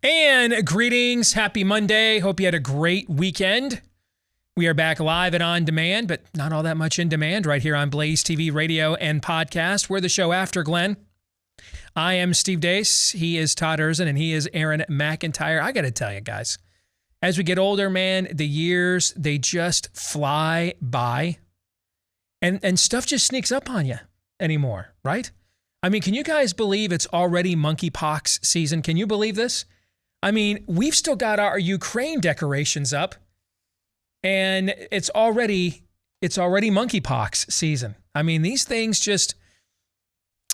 And greetings. Happy Monday. Hope you had a great weekend. We are back live and on demand, but not all that much in demand right here on Blaze TV radio and podcast. We're the show after Glenn. I am Steve Deace. He is Todd Erzin, and he is Aaron McIntyre. I got to tell you guys, as we get older, man, the years, they just fly by. And stuff just sneaks up on you anymore, right? I mean, can you guys believe it's already monkeypox season? Can you believe this? I mean, we've still got our Ukraine decorations up, and it's already monkeypox season. I mean, these things just...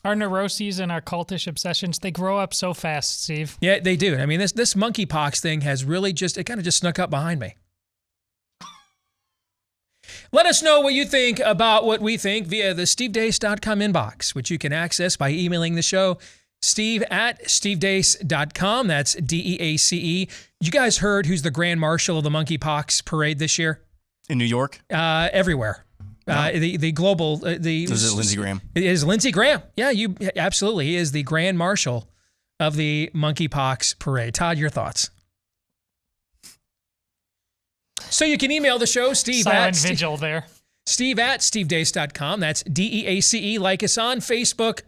Our neuroses and our cultish obsessions, they grow up so fast, Steve. Yeah, they do. I mean, this monkeypox thing has really it kind of just snuck up behind me. Let us know what you think about what we think via the stevedeace.com inbox, which you can access by emailing the show, steve@stevedeace.com. That's DEACE. You guys heard who's the Grand Marshal of the monkeypox parade this year? In New York? Everywhere. No. The global... Is it Lindsey Graham? It is Lindsey Graham. Yeah, absolutely. He is the Grand Marshal of the monkeypox parade. Todd, your thoughts? So you can email the show, Steve@stevedeace.com. That's DEACE. Like us on Facebook,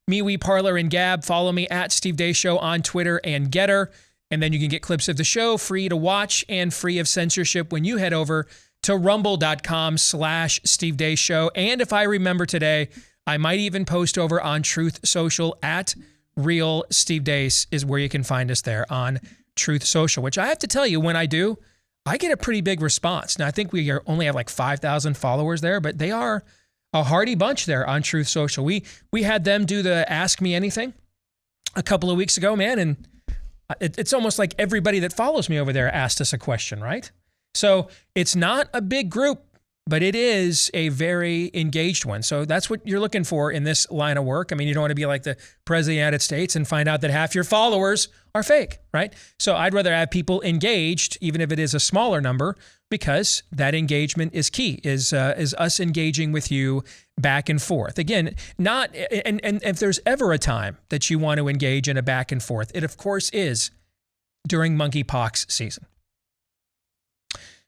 MeWe, Parler, and Gab. Follow me at Steve Deace Show on Twitter and Getter. And then you can get clips of the show free to watch and free of censorship when you head over to rumble.com/Steve Deace Show. And if I remember today, I might even post over on Truth Social at Real Steve Deace is where you can find us there on Truth Social, which I have to tell you, when I do, I get a pretty big response. Now, I think we only have like 5,000 followers there, but they are a hearty bunch there on Truth Social. We had them do the Ask Me Anything a couple of weeks ago, man, and it's almost like everybody that follows me over there asked us a question, right? So it's not a big group, but it is a very engaged one. So that's what you're looking for in this line of work. I mean, you don't want to be like the President of the United States and find out that half your followers are fake, right? So I'd rather have people engaged, even if it is a smaller number, because that engagement is key, is us engaging with you back and forth. Again, and if there's ever a time that you want to engage in a back and forth, it of course is during monkeypox season.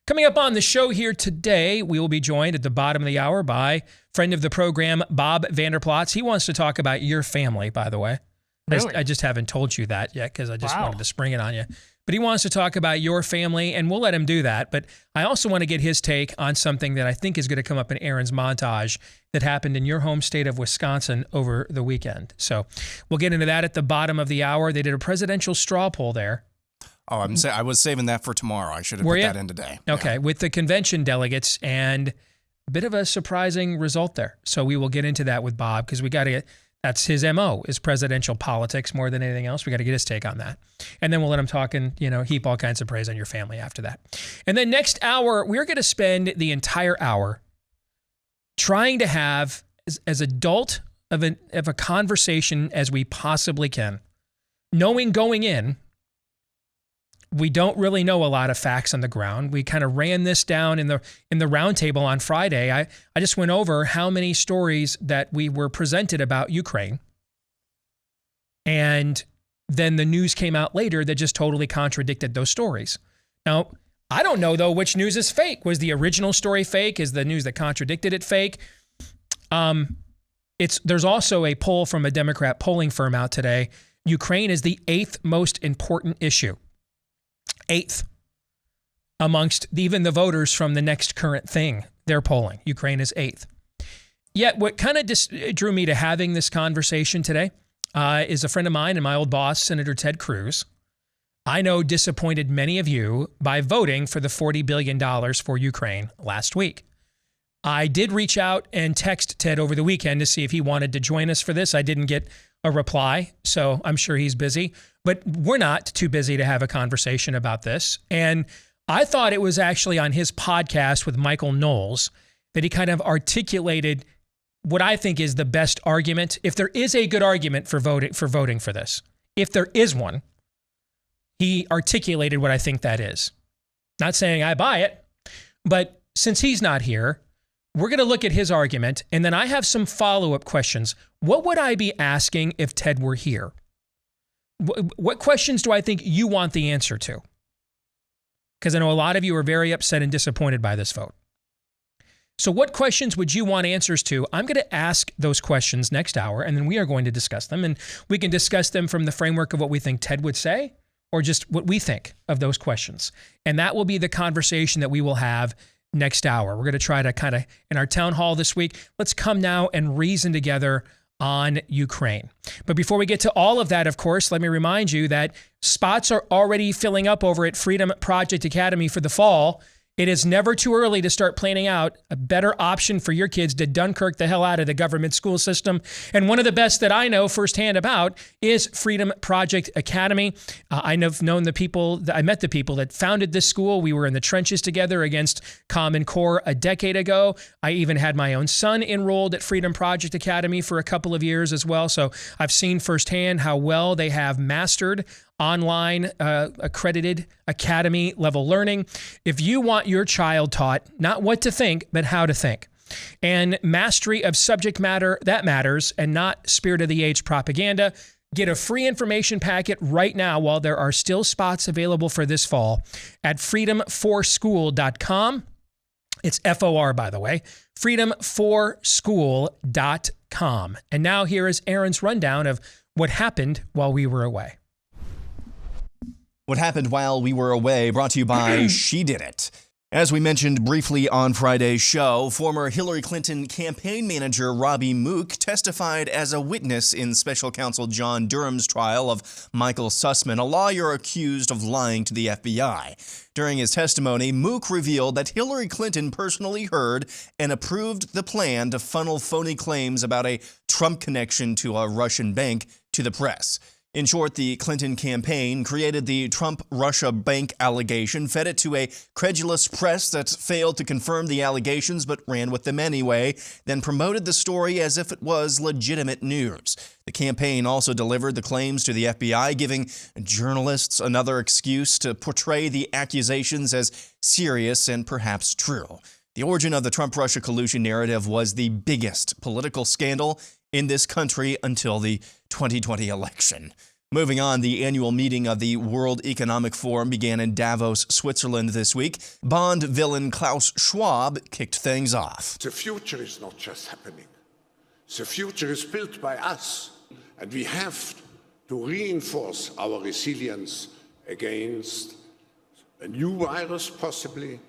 Coming up on the show here today, we will be joined at the bottom of the hour by friend of the program, Bob Vander Plaats. He wants to talk about your family, by the way. Really? I just haven't told you that yet because I just wanted to spring it on you. But he wants to talk about your family, and we'll let him do that. But I also want to get his take on something that I think is going to come up in Aaron's montage that happened in your home state of Wisconsin over the weekend. So we'll get into that at the bottom of the hour. They did a presidential straw poll there. Oh, I was saving that for tomorrow. I should have put that in today. Okay, with the convention delegates, and a bit of a surprising result there. So we will get into that with Bob because we got to get, that's his MO, is presidential politics more than anything else. We got to get his take on that. And then we'll let him talk and, heap all kinds of praise on your family after that. And then next hour, we're going to spend the entire hour trying to have as adult of a conversation as we possibly can, knowing going in, we don't really know a lot of facts on the ground. We kind of ran this down in the roundtable on Friday. I just went over how many stories that we were presented about Ukraine. And then the news came out later that just totally contradicted those stories. Now, I don't know, though, which news is fake. Was the original story fake? Is the news that contradicted it fake? There's also a poll from a Democrat polling firm out today. Ukraine is the 8th most important issue. 8th amongst even the voters from the next current thing they're polling. Ukraine is 8th. Yet what kind of drew me to having this conversation today is a friend of mine and my old boss, Senator Ted Cruz. I know disappointed many of you by voting for the $40 billion for Ukraine last week. I did reach out and text Ted over the weekend to see if he wanted to join us for this. I didn't get a reply, so I'm sure he's busy. But we're not too busy to have a conversation about this. And I thought it was actually on his podcast with Michael Knowles that he kind of articulated what I think is the best argument. If there is a good argument for voting for this, if there is one, he articulated what I think that is. Not saying I buy it, but since he's not here, we're going to look at his argument, and then I have some follow-up questions. What would I be asking if Ted were here? What questions do I think you want the answer to? Because I know a lot of you are very upset and disappointed by this vote. So what questions would you want answers to? I'm going to ask those questions next hour, and then we are going to discuss them. And we can discuss them from the framework of what we think Ted would say, or just what we think of those questions. And that will be the conversation that we will have next hour. We're going to try to kind of, in our town hall this week, let's come now and reason together on Ukraine. But before we get to all of that, of course, let me remind you that spots are already filling up over at Freedom Project Academy for the fall. It is never too early to start planning out a better option for your kids to Dunkirk the hell out of the government school system. And one of the best that I know firsthand about is Freedom Project Academy. I've known the people, I met the people that founded this school. We were in the trenches together against Common Core a decade ago. I even had my own son enrolled at Freedom Project Academy for a couple of years as well. So I've seen firsthand how well they have mastered online accredited academy level learning. If you want your child taught not what to think, but how to think, and mastery of subject matter that matters and not spirit of the age propaganda, get a free information packet right now while there are still spots available for this fall at freedom4school.com. It's FOR, by the way, freedom4school.com. And now here is Aaron's rundown of what happened while we were away. What happened while we were away, brought to you by She Did It. As we mentioned briefly on Friday's show, former Hillary Clinton campaign manager Robbie Mook testified as a witness in special counsel John Durham's trial of Michael Sussman, a lawyer accused of lying to the FBI. During his testimony, Mook revealed that Hillary Clinton personally heard and approved the plan to funnel phony claims about a Trump connection to a Russian bank to the press. In short, the Clinton campaign created the Trump-Russia bank allegation, fed it to a credulous press that failed to confirm the allegations but ran with them anyway, then promoted the story as if it was legitimate news. The campaign also delivered the claims to the FBI, giving journalists another excuse to portray the accusations as serious and perhaps true. The origin of the Trump-Russia collusion narrative was the biggest political scandal in this country until the 2020 election. Moving on, the annual meeting of the World Economic Forum began in Davos, Switzerland this week. Bond villain Klaus Schwab kicked things off. The future is not just happening. The future is built by us, and we have to reinforce our resilience against a new virus, possibly,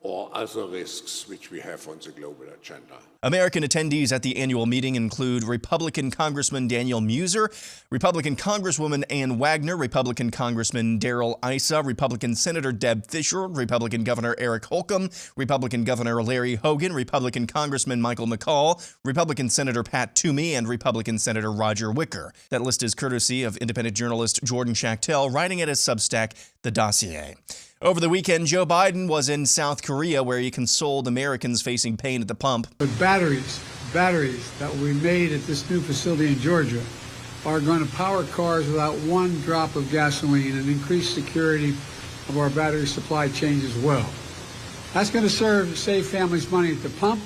or other risks which we have on the global agenda. American attendees at the annual meeting include Republican Congressman Daniel Muser, Republican Congresswoman Ann Wagner, Republican Congressman Darrell Issa, Republican Senator Deb Fischer, Republican Governor Eric Holcomb, Republican Governor Larry Hogan, Republican Congressman Michael McCall, Republican Senator Pat Toomey, and Republican Senator Roger Wicker. That list is courtesy of independent journalist Jordan Schachtel, writing at his Substack, The Dossier. Over the weekend, Joe Biden was in South Korea, where he consoled Americans facing pain at the pump. But batteries that will be made at this new facility in Georgia are going to power cars without one drop of gasoline and increase security of our battery supply chains as well. That's going to serve to save families money at the pump,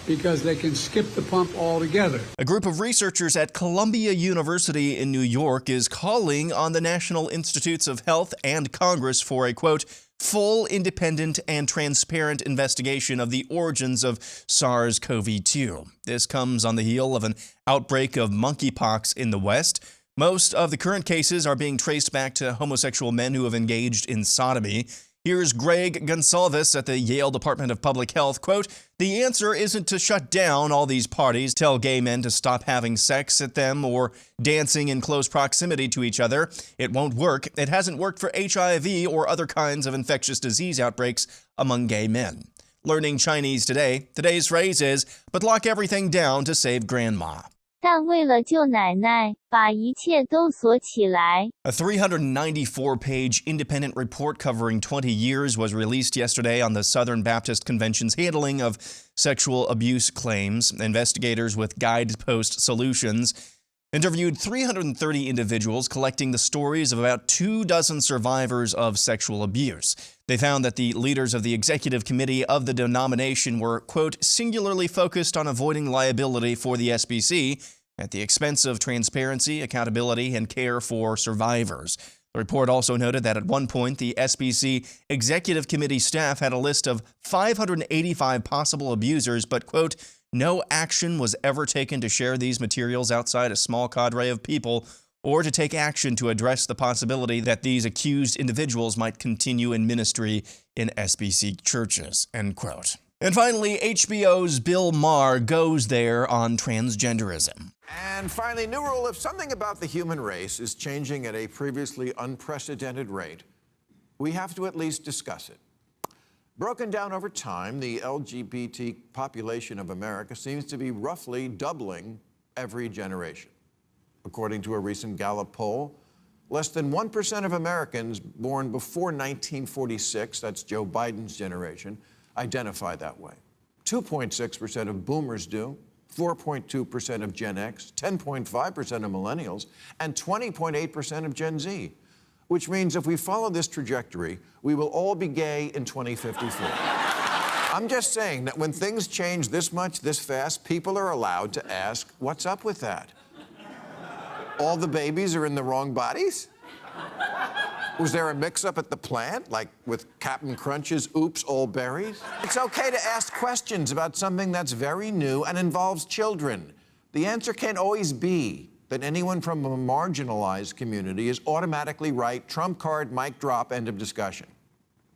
because they can skip the pump altogether. A group of researchers at Columbia University in New York is calling on the National Institutes of Health and Congress for a, quote, full, independent, and transparent investigation of the origins of SARS-CoV-2. This comes on the heel of an outbreak of monkeypox in the West. Most of the current cases are being traced back to homosexual men who have engaged in sodomy. Here's Greg Gonsalves at the Yale Department of Public Health. Quote, the answer isn't to shut down all these parties, tell gay men to stop having sex at them or dancing in close proximity to each other. It won't work. It hasn't worked for HIV or other kinds of infectious disease outbreaks among gay men. Learning Chinese today, today's phrase is, but lock everything down to save grandma. 但为了救奶奶，把一切都锁起来。 A 394-page independent report covering 20 years was released yesterday on the Southern Baptist Convention's handling of sexual abuse claims. Investigators with Guidepost Solutions interviewed 330 individuals, collecting the stories of about 24 survivors of sexual abuse. They found that the leaders of the executive committee of the denomination were, quote, singularly focused on avoiding liability for the SBC at the expense of transparency, accountability, and care for survivors. The report also noted that at one point, the SBC Executive Committee staff had a list of 585 possible abusers, but, quote, no action was ever taken to share these materials outside a small cadre of people or to take action to address the possibility that these accused individuals might continue in ministry in SBC churches, end quote. And finally, HBO's Bill Maher goes there on transgenderism. And finally, new rule: if something about the human race is changing at a previously unprecedented rate, we have to at least discuss it. Broken down over time, the LGBT population of America seems to be roughly doubling every generation. According to a recent Gallup poll, less than 1% of Americans born before 1946, that's Joe Biden's generation, identify that way. 2.6% of boomers do, 4.2% of Gen X, 10.5% of millennials, and 20.8% of Gen Z, which means if we follow this trajectory, we will all be gay in 2054. I'm just saying that when things change this much, this fast, people are allowed to ask, what's up with that? All the babies are in the wrong bodies? Was there a mix-up at the plant, like with Captain Crunch's Oops, All Berries? It's okay to ask questions about something that's very new and involves children. The answer can't always be that anyone from a marginalized community is automatically right, trump card, mic drop, end of discussion.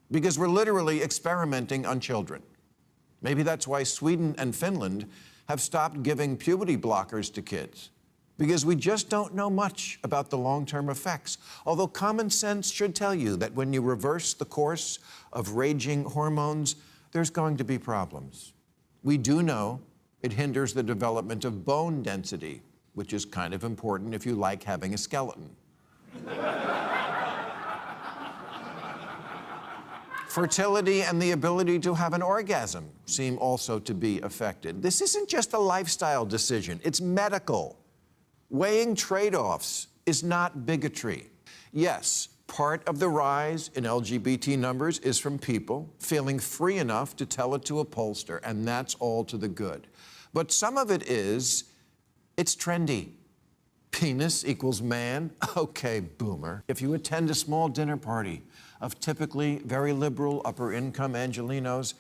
Because we're literally experimenting on children. Maybe that's why Sweden and Finland have stopped giving puberty blockers to kids. Because we just don't know much about the long-term effects. Although common sense should tell you that when you reverse the course of raging hormones, there's going to be problems. We do know it hinders the development of bone density, which is kind of important if you like having a skeleton. Fertility and the ability to have an orgasm seem also to be affected. This isn't just a lifestyle decision, it's medical. Weighing trade-offs is not bigotry. Yes, part of the rise in LGBT numbers is from people feeling free enough to tell it to a pollster, and that's all to the good. But some of it is, it's trendy. Penis equals man? Okay, boomer. If you attend a small dinner party of typically very liberal, upper-income Angelenos,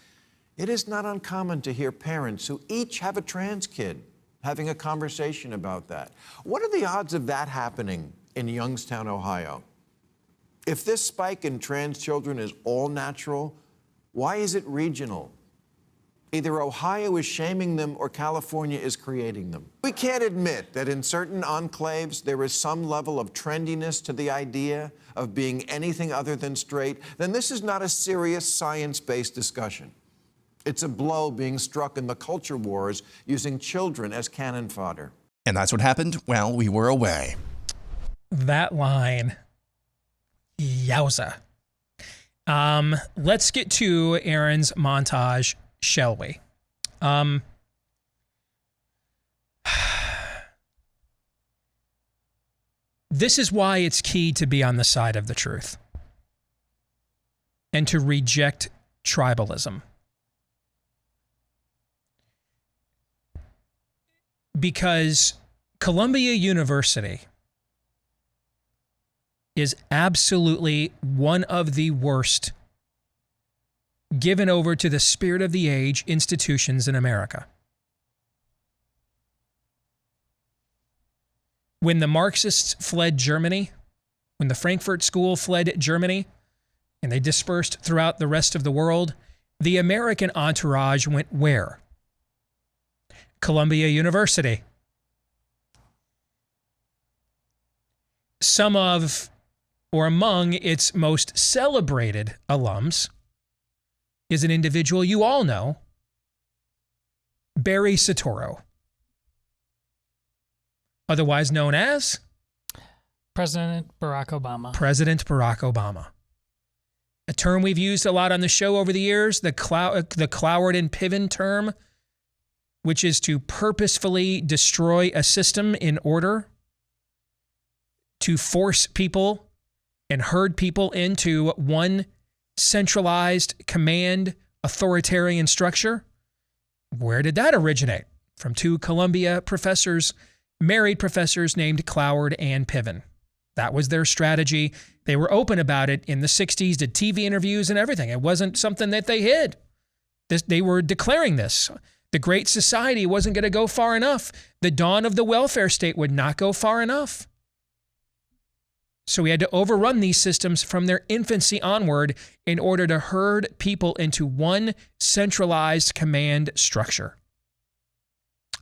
it is not uncommon to hear parents who each have a trans kid having a conversation about that. What are the odds of that happening in Youngstown, Ohio? If this spike in trans children is all natural, why is it regional? Either Ohio is shaming them or California is creating them. We can't admit that in certain enclaves there is some level of trendiness to the idea of being anything other than straight, then this is not a serious science-based discussion. It's a blow being struck in the culture wars using children as cannon fodder. And that's what happened while we were away. That line. Yowza. Let's get to Aaron's montage, shall we? This is why it's key to be on the side of the truth and to reject tribalism. Because Columbia University is absolutely one of the worst given over to the spirit of the age institutions in America. When the Marxists fled Germany, when the Frankfurt School fled Germany, and they dispersed throughout the rest of the world, the American entourage went where? Columbia University. Some of, or among its most celebrated alums is an individual you all know, Barry Soetoro, otherwise known as President Barack Obama. President Barack Obama. A term we've used a lot on the show over the years, the Cloward and Piven term, which is to purposefully destroy a system in order to force people and herd people into one centralized command authoritarian structure. Where did that originate? From two Columbia professors married professors named Cloward and Piven. That was their strategy. They were open about it in the 60s, did TV interviews and everything. It wasn't something that they hid. They were declaring this. The Great Society wasn't going to go far enough. The dawn of the welfare state would not go far enough. So we had to overrun these systems from their infancy onward in order to herd people into one centralized command structure.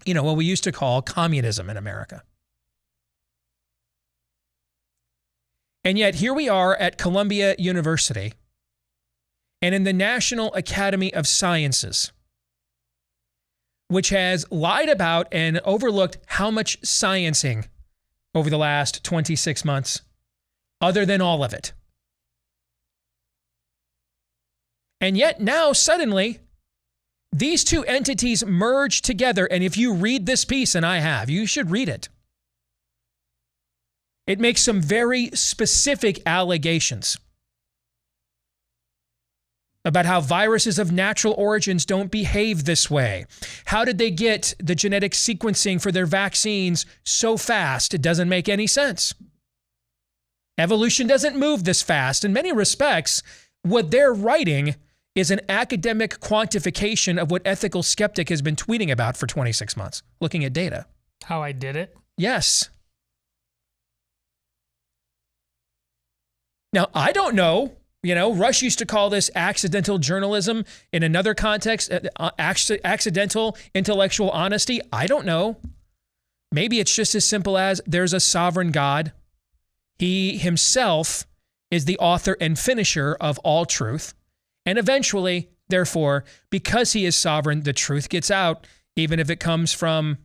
You know, what we used to call communism in America. And yet here we are at Columbia University and in the National Academy of Sciences, which has lied about and overlooked how much sciencing over the last 26 months, other than all of it. And yet now suddenly, these two entities merge together. And if you read this piece, and I have, you should read it. It makes some very specific allegations about how viruses of natural origins don't behave this way. How did they get the genetic sequencing for their vaccines so fast? It doesn't make any sense. Evolution doesn't move this fast. In many respects, what they're writing is an academic quantification of what Ethical Skeptic has been tweeting about for 26 months, looking at data. How I did it? Yes. Now, I don't know. You know, Rush used to call this accidental journalism. In another context, accidental intellectual honesty. I don't know. Maybe it's just as simple as there's a sovereign God. He himself is the author and finisher of all truth. And eventually, therefore, because he is sovereign, the truth gets out, even if it comes from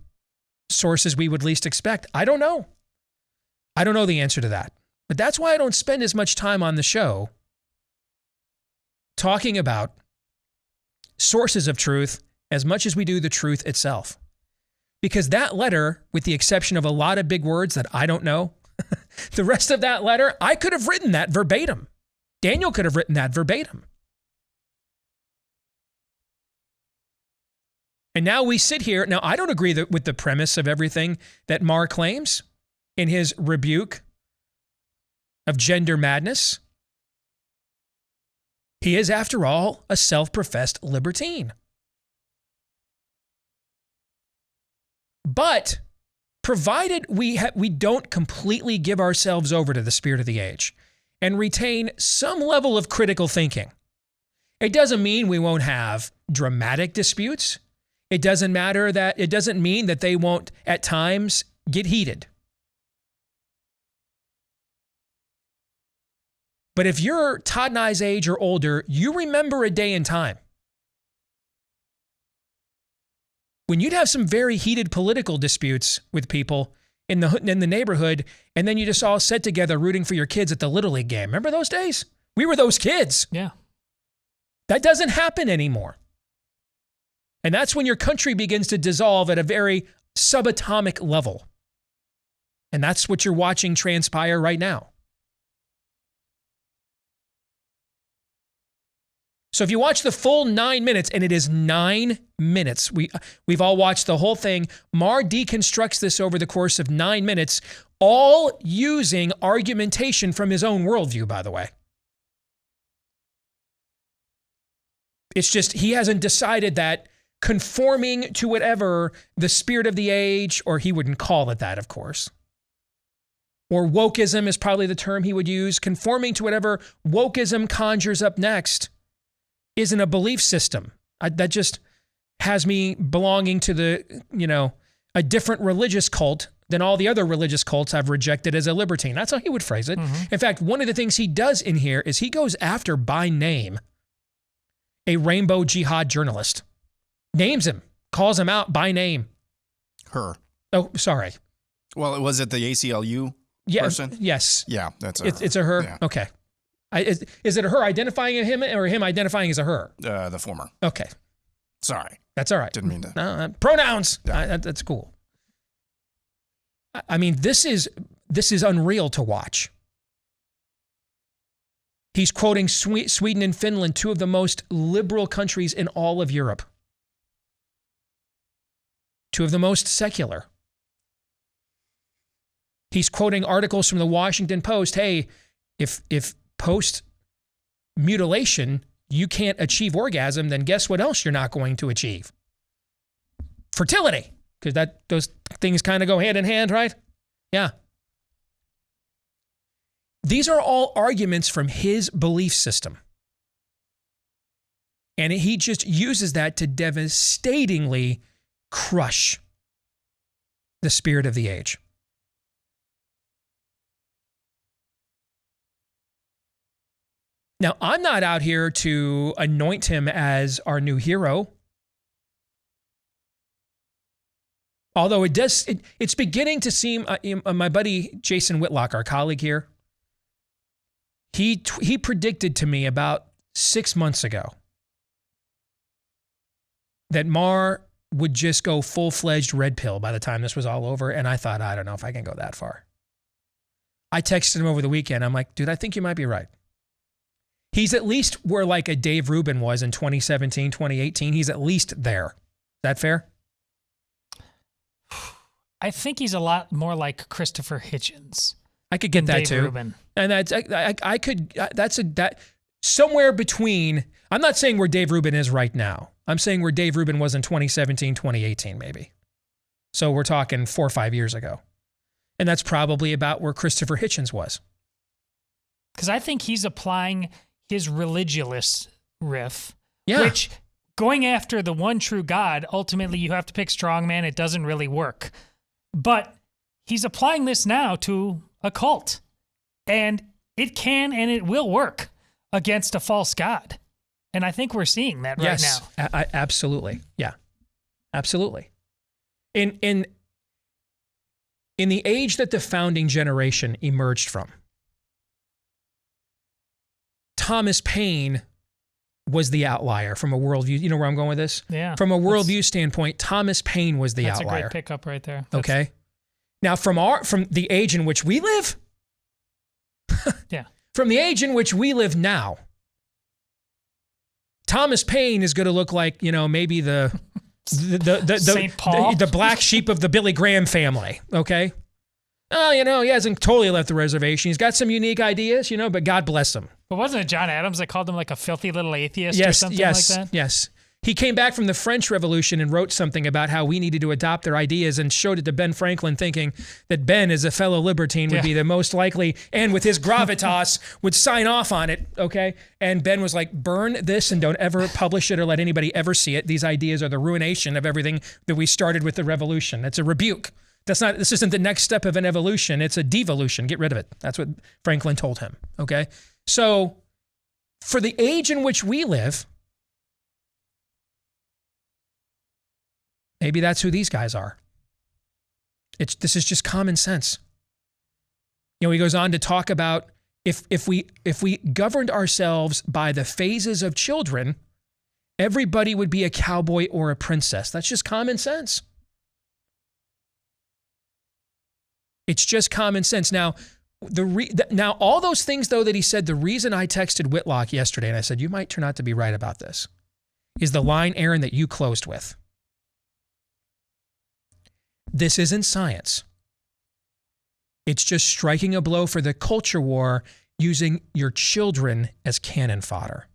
sources we would least expect. I don't know. I don't know the answer to that. But that's why I don't spend as much time on the show talking about sources of truth as much as we do the truth itself. Because that letter, with the exception of a lot of big words that I don't know, the rest of that letter, I could have written that verbatim. Daniel could have written that verbatim. And now we sit here. Now, I don't agree with the premise of everything that Maher claims in his rebuke of gender madness. He is, after all, a self-professed libertine. But provided we don't completely give ourselves over to the spirit of the age and retain some level of critical thinking, it doesn't mean we won't have dramatic disputes. It doesn't mean that they won't at times get heated. But if you're Todd and I's age or older, you remember a day and time when you'd have some very heated political disputes with people in the neighborhood, and then you just all sat together rooting for your kids at the Little League game. Remember those days? We were those kids. Yeah. That doesn't happen anymore. And that's when your country begins to dissolve at a very subatomic level. And that's what you're watching transpire right now. So if you watch the full 9 minutes, and it is 9 minutes, we've all watched the whole thing. Maher deconstructs this over the course of 9 minutes, all using argumentation from his own worldview, by the way. It's just he hasn't decided that conforming to whatever the spirit of the age, or he wouldn't call it that, of course, or wokeism is probably the term he would use, conforming to whatever wokeism conjures up next isn't a belief system. That just has me belonging to a different religious cult than all the other religious cults I've rejected as a libertine. That's how he would phrase it. Mm-hmm. In fact, one of the things he does in here is he goes after by name a rainbow jihad journalist. Names him, calls him out by name. Oh, sorry. Well, was it the ACLU person? Yes. Yeah, that's it's a her? Yeah. Okay. Is it a her identifying as him or him identifying as a her? The former. Okay. Sorry. That's all right. Didn't mean to. No, pronouns. Yeah. That's cool. I mean, this is unreal to watch. He's quoting Sweden and Finland, two of the most liberal countries in all of Europe. Two of the most secular. He's quoting articles from the Washington Post. Hey, if post mutilation you can't achieve orgasm, then guess what else you're not going to achieve? Fertility, because those things kind of go hand in hand, right? Yeah. These are all arguments from his belief system. And he just uses that to devastatingly crush the spirit of the age. Now, I'm not out here to anoint him as our new hero. Although it's beginning to seem, my buddy Jason Whitlock, our colleague here, he predicted to me about 6 months ago that Maher would just go full-fledged red pill by the time this was all over. And I thought, I don't know if I can go that far. I texted him over the weekend. I'm like, dude, I think you might be right. He's at least where like a Dave Rubin was in 2017, 2018. He's at least there. Is that fair? I think he's a lot more like Christopher Hitchens. I could get that Dave too. Rubin. And I could, that somewhere between, I'm not saying where Dave Rubin is right now. I'm saying where Dave Rubin was in 2017, 2018, maybe. So we're talking 4 or 5 years ago. And that's probably about where Christopher Hitchens was. Because I think he's applying his religious riff, yeah. Which going after the one true God, ultimately you have to pick strongman. It doesn't really work. But he's applying this now to a cult. And it can and it will work against a false God. And I think we're seeing that right now. Yes, absolutely. Yeah, absolutely. In the age that the founding generation emerged from, Thomas Paine was the outlier from a worldview. You know where I'm going with this? Yeah. From a worldview standpoint, Thomas Paine was the outlier. That's a great pickup right there. Okay. Now, from the age in which we live, yeah, from the age in which we live now, Thomas Paine is going to look like, maybe the St. Paul? the black sheep of the Billy Graham family. Okay. Oh, he hasn't totally left the reservation. He's got some unique ideas, but God bless him. But wasn't it John Adams that called him like a filthy little atheist or something like that? Yes. He came back from the French Revolution and wrote something about how we needed to adopt their ideas and showed it to Ben Franklin, thinking that Ben, as a fellow libertine, would be the most likely, and with his gravitas, would sign off on it, okay? And Ben was like, burn this and don't ever publish it or let anybody ever see it. These ideas are the ruination of everything that we started with the revolution. It's a rebuke. This isn't the next step of an evolution. It's a devolution. Get rid of it. That's what Franklin told him, okay? So for the age in which we live, maybe that's who these guys are. This is just common sense. He goes on to talk about if we governed ourselves by the phases of children, everybody would be a cowboy or a princess. That's just common sense. It's just common sense. Now, now all those things though that he said, the reason I texted Whitlock yesterday and I said, you might turn out to be right about this, is the line, Aaron, that you closed with. This isn't science. It's just striking a blow for the culture war using your children as cannon fodder.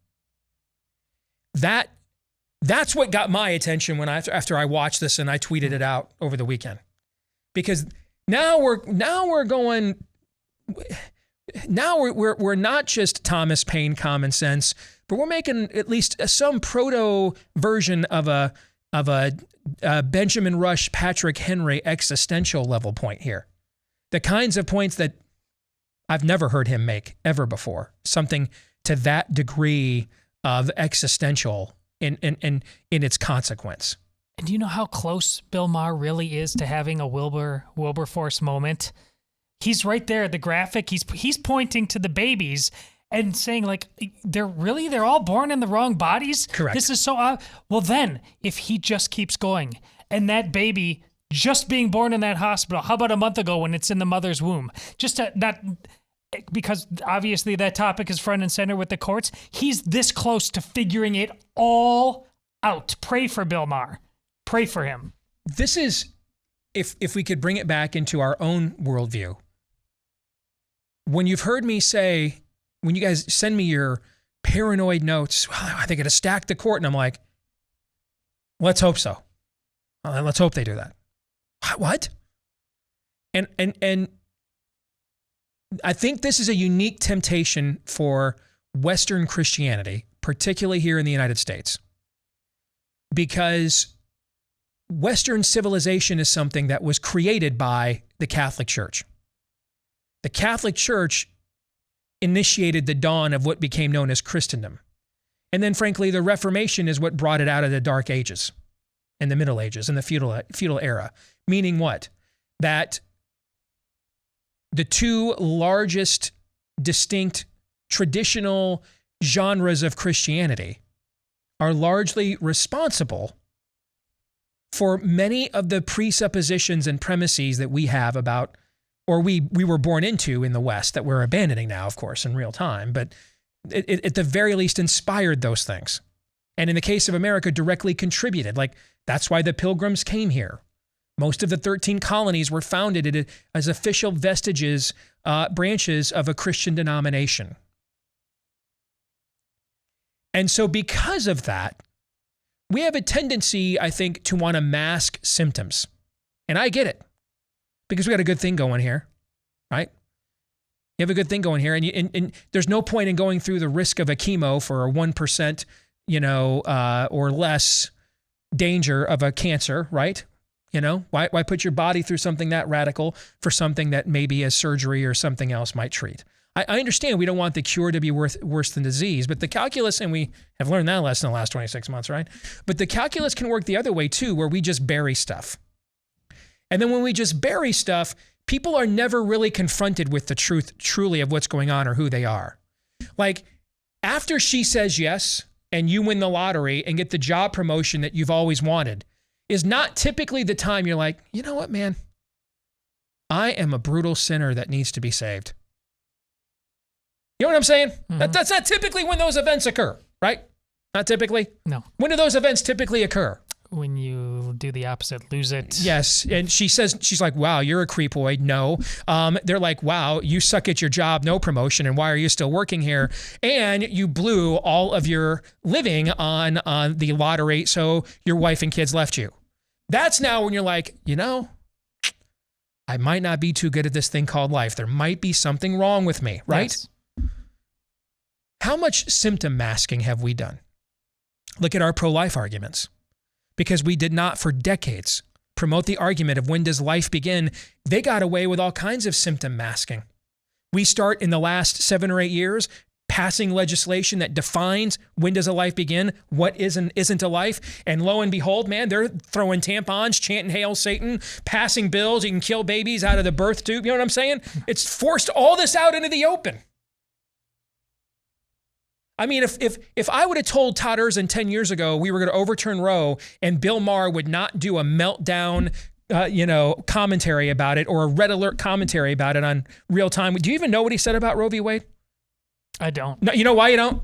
That's what got my attention after I watched this and I tweeted it out over the weekend. Because now we're not just Thomas Paine common sense, but we're making at least some proto version of a Benjamin Rush, Patrick Henry existential level point here. The kinds of points that I've never heard him make ever before. Something to that degree of existential in its consequence. And do you know how close Bill Maher really is to having a Wilberforce moment? He's right there at the graphic. He's pointing to the babies and saying, like, they're all born in the wrong bodies? Correct. This is so odd. Well, then, if he just keeps going, and that baby just being born in that hospital, how about a month ago when it's in the mother's womb? Because obviously that topic is front and center with the courts. He's this close to figuring it all out. Pray for Bill Maher. Pray for him. This is, if we could bring it back into our own worldview, when you've heard me say, when you guys send me your paranoid notes, well, I think it'll stack the court. And I'm like, let's hope so. Let's hope they do that. What? And I think this is a unique temptation for Western Christianity, particularly here in the United States, because Western civilization is something that was created by the Catholic Church. The Catholic Church initiated the dawn of what became known as Christendom. And then, frankly, the Reformation is what brought it out of the Dark Ages and the Middle Ages and the feudal era. Meaning what? That the two largest distinct traditional genres of Christianity are largely responsible for many of the presuppositions and premises that we have about, or we were born into in the West that we're abandoning now, of course, in real time, but it at the very least inspired those things. And in the case of America, directly contributed. Like, that's why the Pilgrims came here. Most of the 13 colonies were founded as official vestiges, branches of a Christian denomination. And so because of that, we have a tendency, I think, to want to mask symptoms. And I get it, because we got a good thing going here, right? You have a good thing going here, and there's no point in going through the risk of a chemo for a 1%, or less danger of a cancer, right? Why put your body through something that radical for something that maybe a surgery or something else might treat? I understand we don't want the cure to be worse than disease, but the calculus, and we have learned that lesson in the last 26 months, right? But the calculus can work the other way too, where we just bury stuff. And then when we just bury stuff, people are never really confronted with the truth truly of what's going on or who they are. Like, after she says yes and you win the lottery and get the job promotion that you've always wanted, is not typically the time you're like, you know what, man? I am a brutal sinner that needs to be saved. You know what I'm saying? Mm-hmm. That's not typically when those events occur, right? Not typically? No. When do those events typically occur? When you do the opposite, lose it. Yes. And she's like, wow, you're a creepoid. No. They're like, wow, you suck at your job, no promotion, and why are you still working here? And you blew all of your living on the lottery, so your wife and kids left you. That's now when you're like, I might not be too good at this thing called life. There might be something wrong with me, right? Yes. How much symptom masking have we done? Look at our pro-life arguments. Because we did not, for decades, promote the argument of when does life begin, they got away with all kinds of symptom masking. We start in the last 7 or 8 years passing legislation that defines when does a life begin, what isn't a life, and lo and behold, man, they're throwing tampons, chanting Hail Satan, passing bills, you can kill babies out of the birth tube, you know what I'm saying? It's forced all this out into the open. I mean, if I would have told Todd Erzin 10 years ago we were going to overturn Roe and Bill Maher would not do a meltdown, commentary about it, or a red alert commentary about it on real time, do you even know what he said about Roe v. Wade? I don't. No, you know why you don't?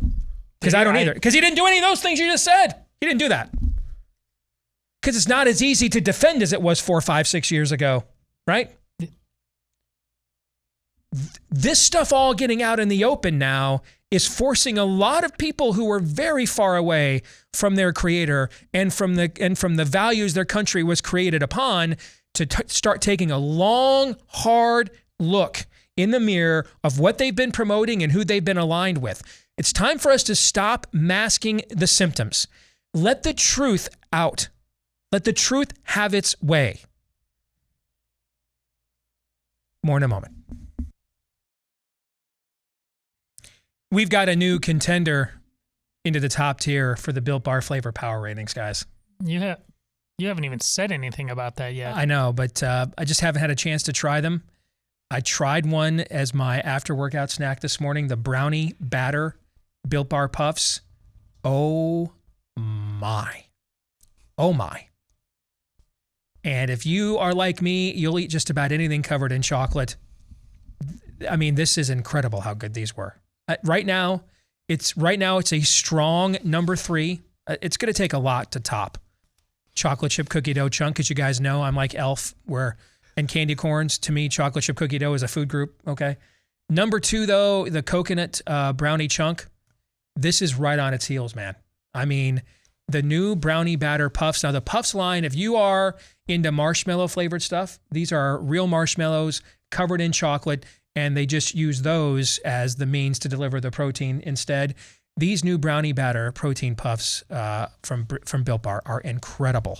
Because I don't either. Because he didn't do any of those things you just said. He didn't do that. Because it's not as easy to defend as it was 4, 5, 6 years ago, right? This stuff all getting out in the open now is forcing a lot of people who were very far away from their creator and from the values their country was created upon to start taking a long, hard look in the mirror of what they've been promoting and who they've been aligned with. It's time for us to stop masking the symptoms. Let the truth out. Let the truth have its way. More in a moment. We've got a new contender into the top tier for the Built Bar flavor power ratings, guys. You haven't even said anything about that yet. I know, but I just haven't had a chance to try them. I tried one as my after-workout snack this morning, the brownie batter Built Bar Puffs. Oh my. Oh my. And if you are like me, you'll eat just about anything covered in chocolate. I mean, this is incredible how good these were. Right now, it's a strong number 3. It's going to take a lot to top chocolate chip cookie dough chunk. As you guys know, I'm like Elf, and candy corns. To me, chocolate chip cookie dough is a food group. Okay, Number 2, though, the coconut brownie chunk. This is right on its heels, man. I mean, the new brownie batter puffs. Now, the puffs line, if you are into marshmallow flavored stuff, these are real marshmallows covered in chocolate, and they just use those as the means to deliver the protein instead. These new brownie batter protein puffs from Built Bar are incredible.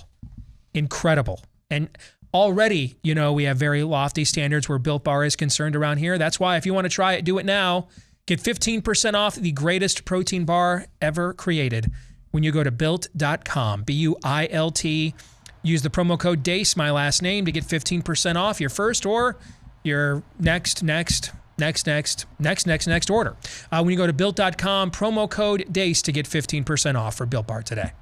Incredible. And already, you know, we have very lofty standards where Built Bar is concerned around here. That's why if you want to try it, do it now. Get 15% off the greatest protein bar ever created when you go to Built.com, BUILT. Use the promo code DACE, my last name, to get 15% off your first or your next order. When you go to Built.com, promo code DACE to get 15% off for Built Bar today.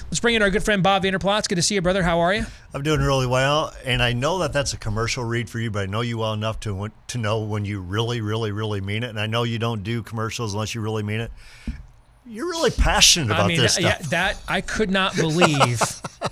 Let's bring in our good friend Bob Vander Plaats. Good to see you, brother. How are you? I'm doing really well, and I know that that's a commercial read for you, but I know you well enough to know when you really, really, really mean it, and I know you don't do commercials unless you really mean it. You're really passionate about this stuff. Yeah, that I could not believe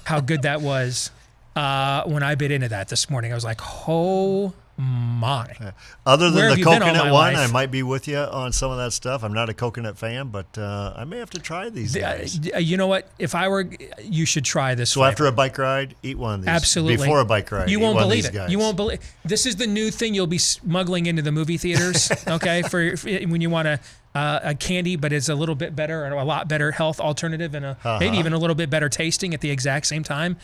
how good that was when I bit into that this morning. I was like, oh my. Other than the coconut one, life? I might be with you on some of that stuff. I'm not a coconut fan, but I may have to try these guys. You know what? If I were, you should try this. So flavor. After a bike ride, eat one of these. Absolutely. Before a bike ride, you won't believe it. Guys. You won't believe. This is the new thing you'll be smuggling into the movie theaters. Okay, for when you want a candy, but it's a little bit better or a lot better health alternative and maybe even a little bit better tasting at the exact same time.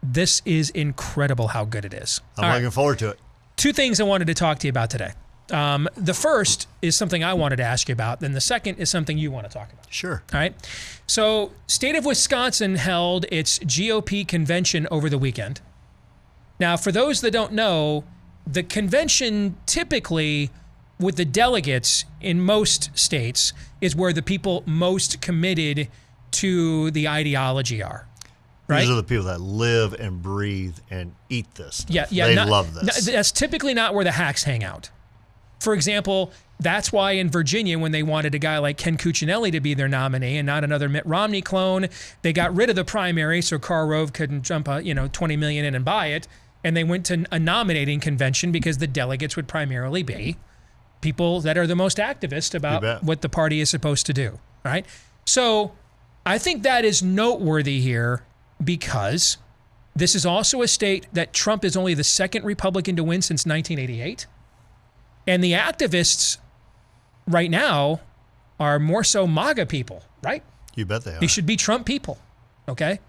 This is incredible how good it is. I'm looking forward to it. 2 things I wanted to talk to you about today. The first is something I wanted to ask you about. Then the second is something you want to talk about. Sure. All right. So, state of Wisconsin held its GOP convention over the weekend. Now, for those that don't know, the convention typically with the delegates in most states is where the people most committed to the ideology are. Right? These are the people that live and breathe and eat this stuff. Yeah, they love this. That's typically not where the hacks hang out. For example, that's why in Virginia, when they wanted a guy like Ken Cuccinelli to be their nominee and not another Mitt Romney clone, they got rid of the primary so Karl Rove couldn't jump $20 million in and buy it, and they went to a nominating convention because the delegates would primarily be people that are the most activist about what the party is supposed to do. Right? So I think that is noteworthy here, because this is also a state that Trump is only the second Republican to win since 1988. And the activists right now are more so MAGA people, right? You bet they are. They should be Trump people, okay?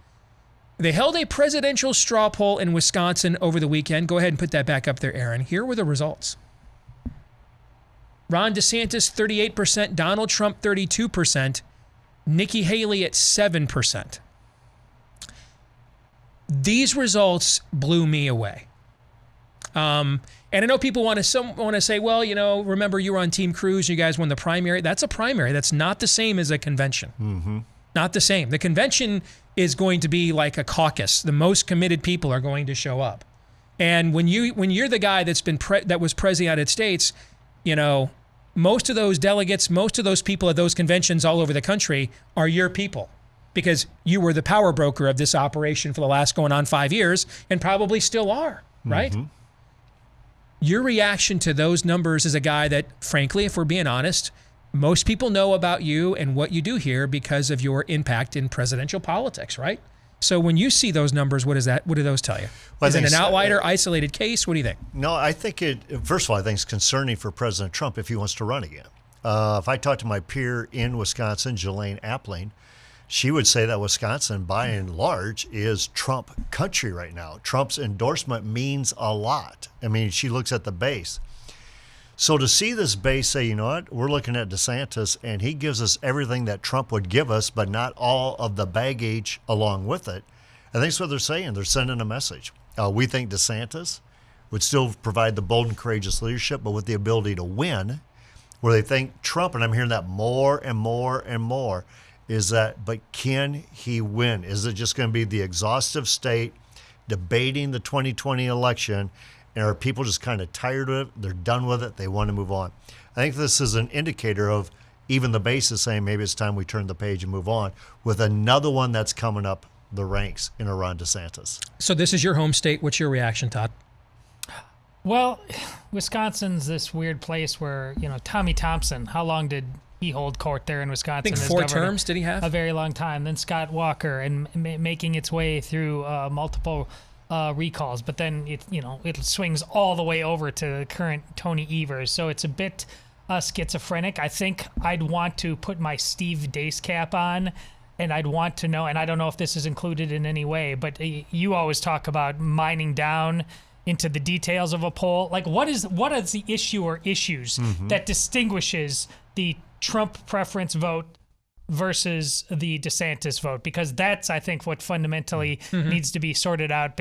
They held a presidential straw poll in Wisconsin over the weekend. Go ahead and put that back up there, Aaron. Here were the results. Ron DeSantis, 38%. Donald Trump, 32%. Nikki Haley at 7%. These results blew me away. And I know people want to say, well, remember you were on Team Cruz, you guys won the primary. That's a primary. That's not the same as a convention. Mm-hmm. Not the same. The convention is going to be like a caucus. The most committed people are going to show up. And when you're the guy that was president of the United States, most of those delegates, most of those people at those conventions all over the country are your people, because you were the power broker of this operation for the last going on 5 years and probably still are, right? Mm-hmm. Your reaction to those numbers is a guy that, frankly, if we're being honest, most people know about you and what you do here because of your impact in presidential politics, right? So when you see those numbers, what do those tell you? Well, is it an outlier, isolated case? What do you think? No, I think first of all, I think it's concerning for President Trump if he wants to run again. If I talk to my peer in Wisconsin, Jelaine Appling, she would say that Wisconsin, by and large, is Trump country right now. Trump's endorsement means a lot. I mean, she looks at the base. So to see this base say, you know what, we're looking at DeSantis, and he gives us everything that Trump would give us, but not all of the baggage along with it, I think that's what they're saying. They're sending a message. We think DeSantis would still provide the bold and courageous leadership, but with the ability to win, where they think Trump, and I'm hearing that more and more and more, is that, but can he win? Is it just going to be the exhaustive state debating the 2020 election, and are people just kind of tired of it? They're done with it. They want to move on. I think this is an indicator of even the base is saying maybe it's time we turn the page and move on with another one that's coming up the ranks in Ron DeSantis. So this is your home state. What's your reaction, Todd? Well, Wisconsin's this weird place where, Tommy Thompson, how long did he hold court there in Wisconsin? I think 4 terms did he have? A very long time. Then Scott Walker, and making its way through multiple recalls. But then it swings all the way over to current Tony Evers. So it's a bit schizophrenic. I think I'd want to put my Steve Deace cap on, and I'd want to know, and I don't know if this is included in any way, but you always talk about mining down into the details of a poll. Like, what is the issue or issues that distinguishes the Trump preference vote versus the DeSantis vote? Because that's, I think, what fundamentally needs to be sorted out,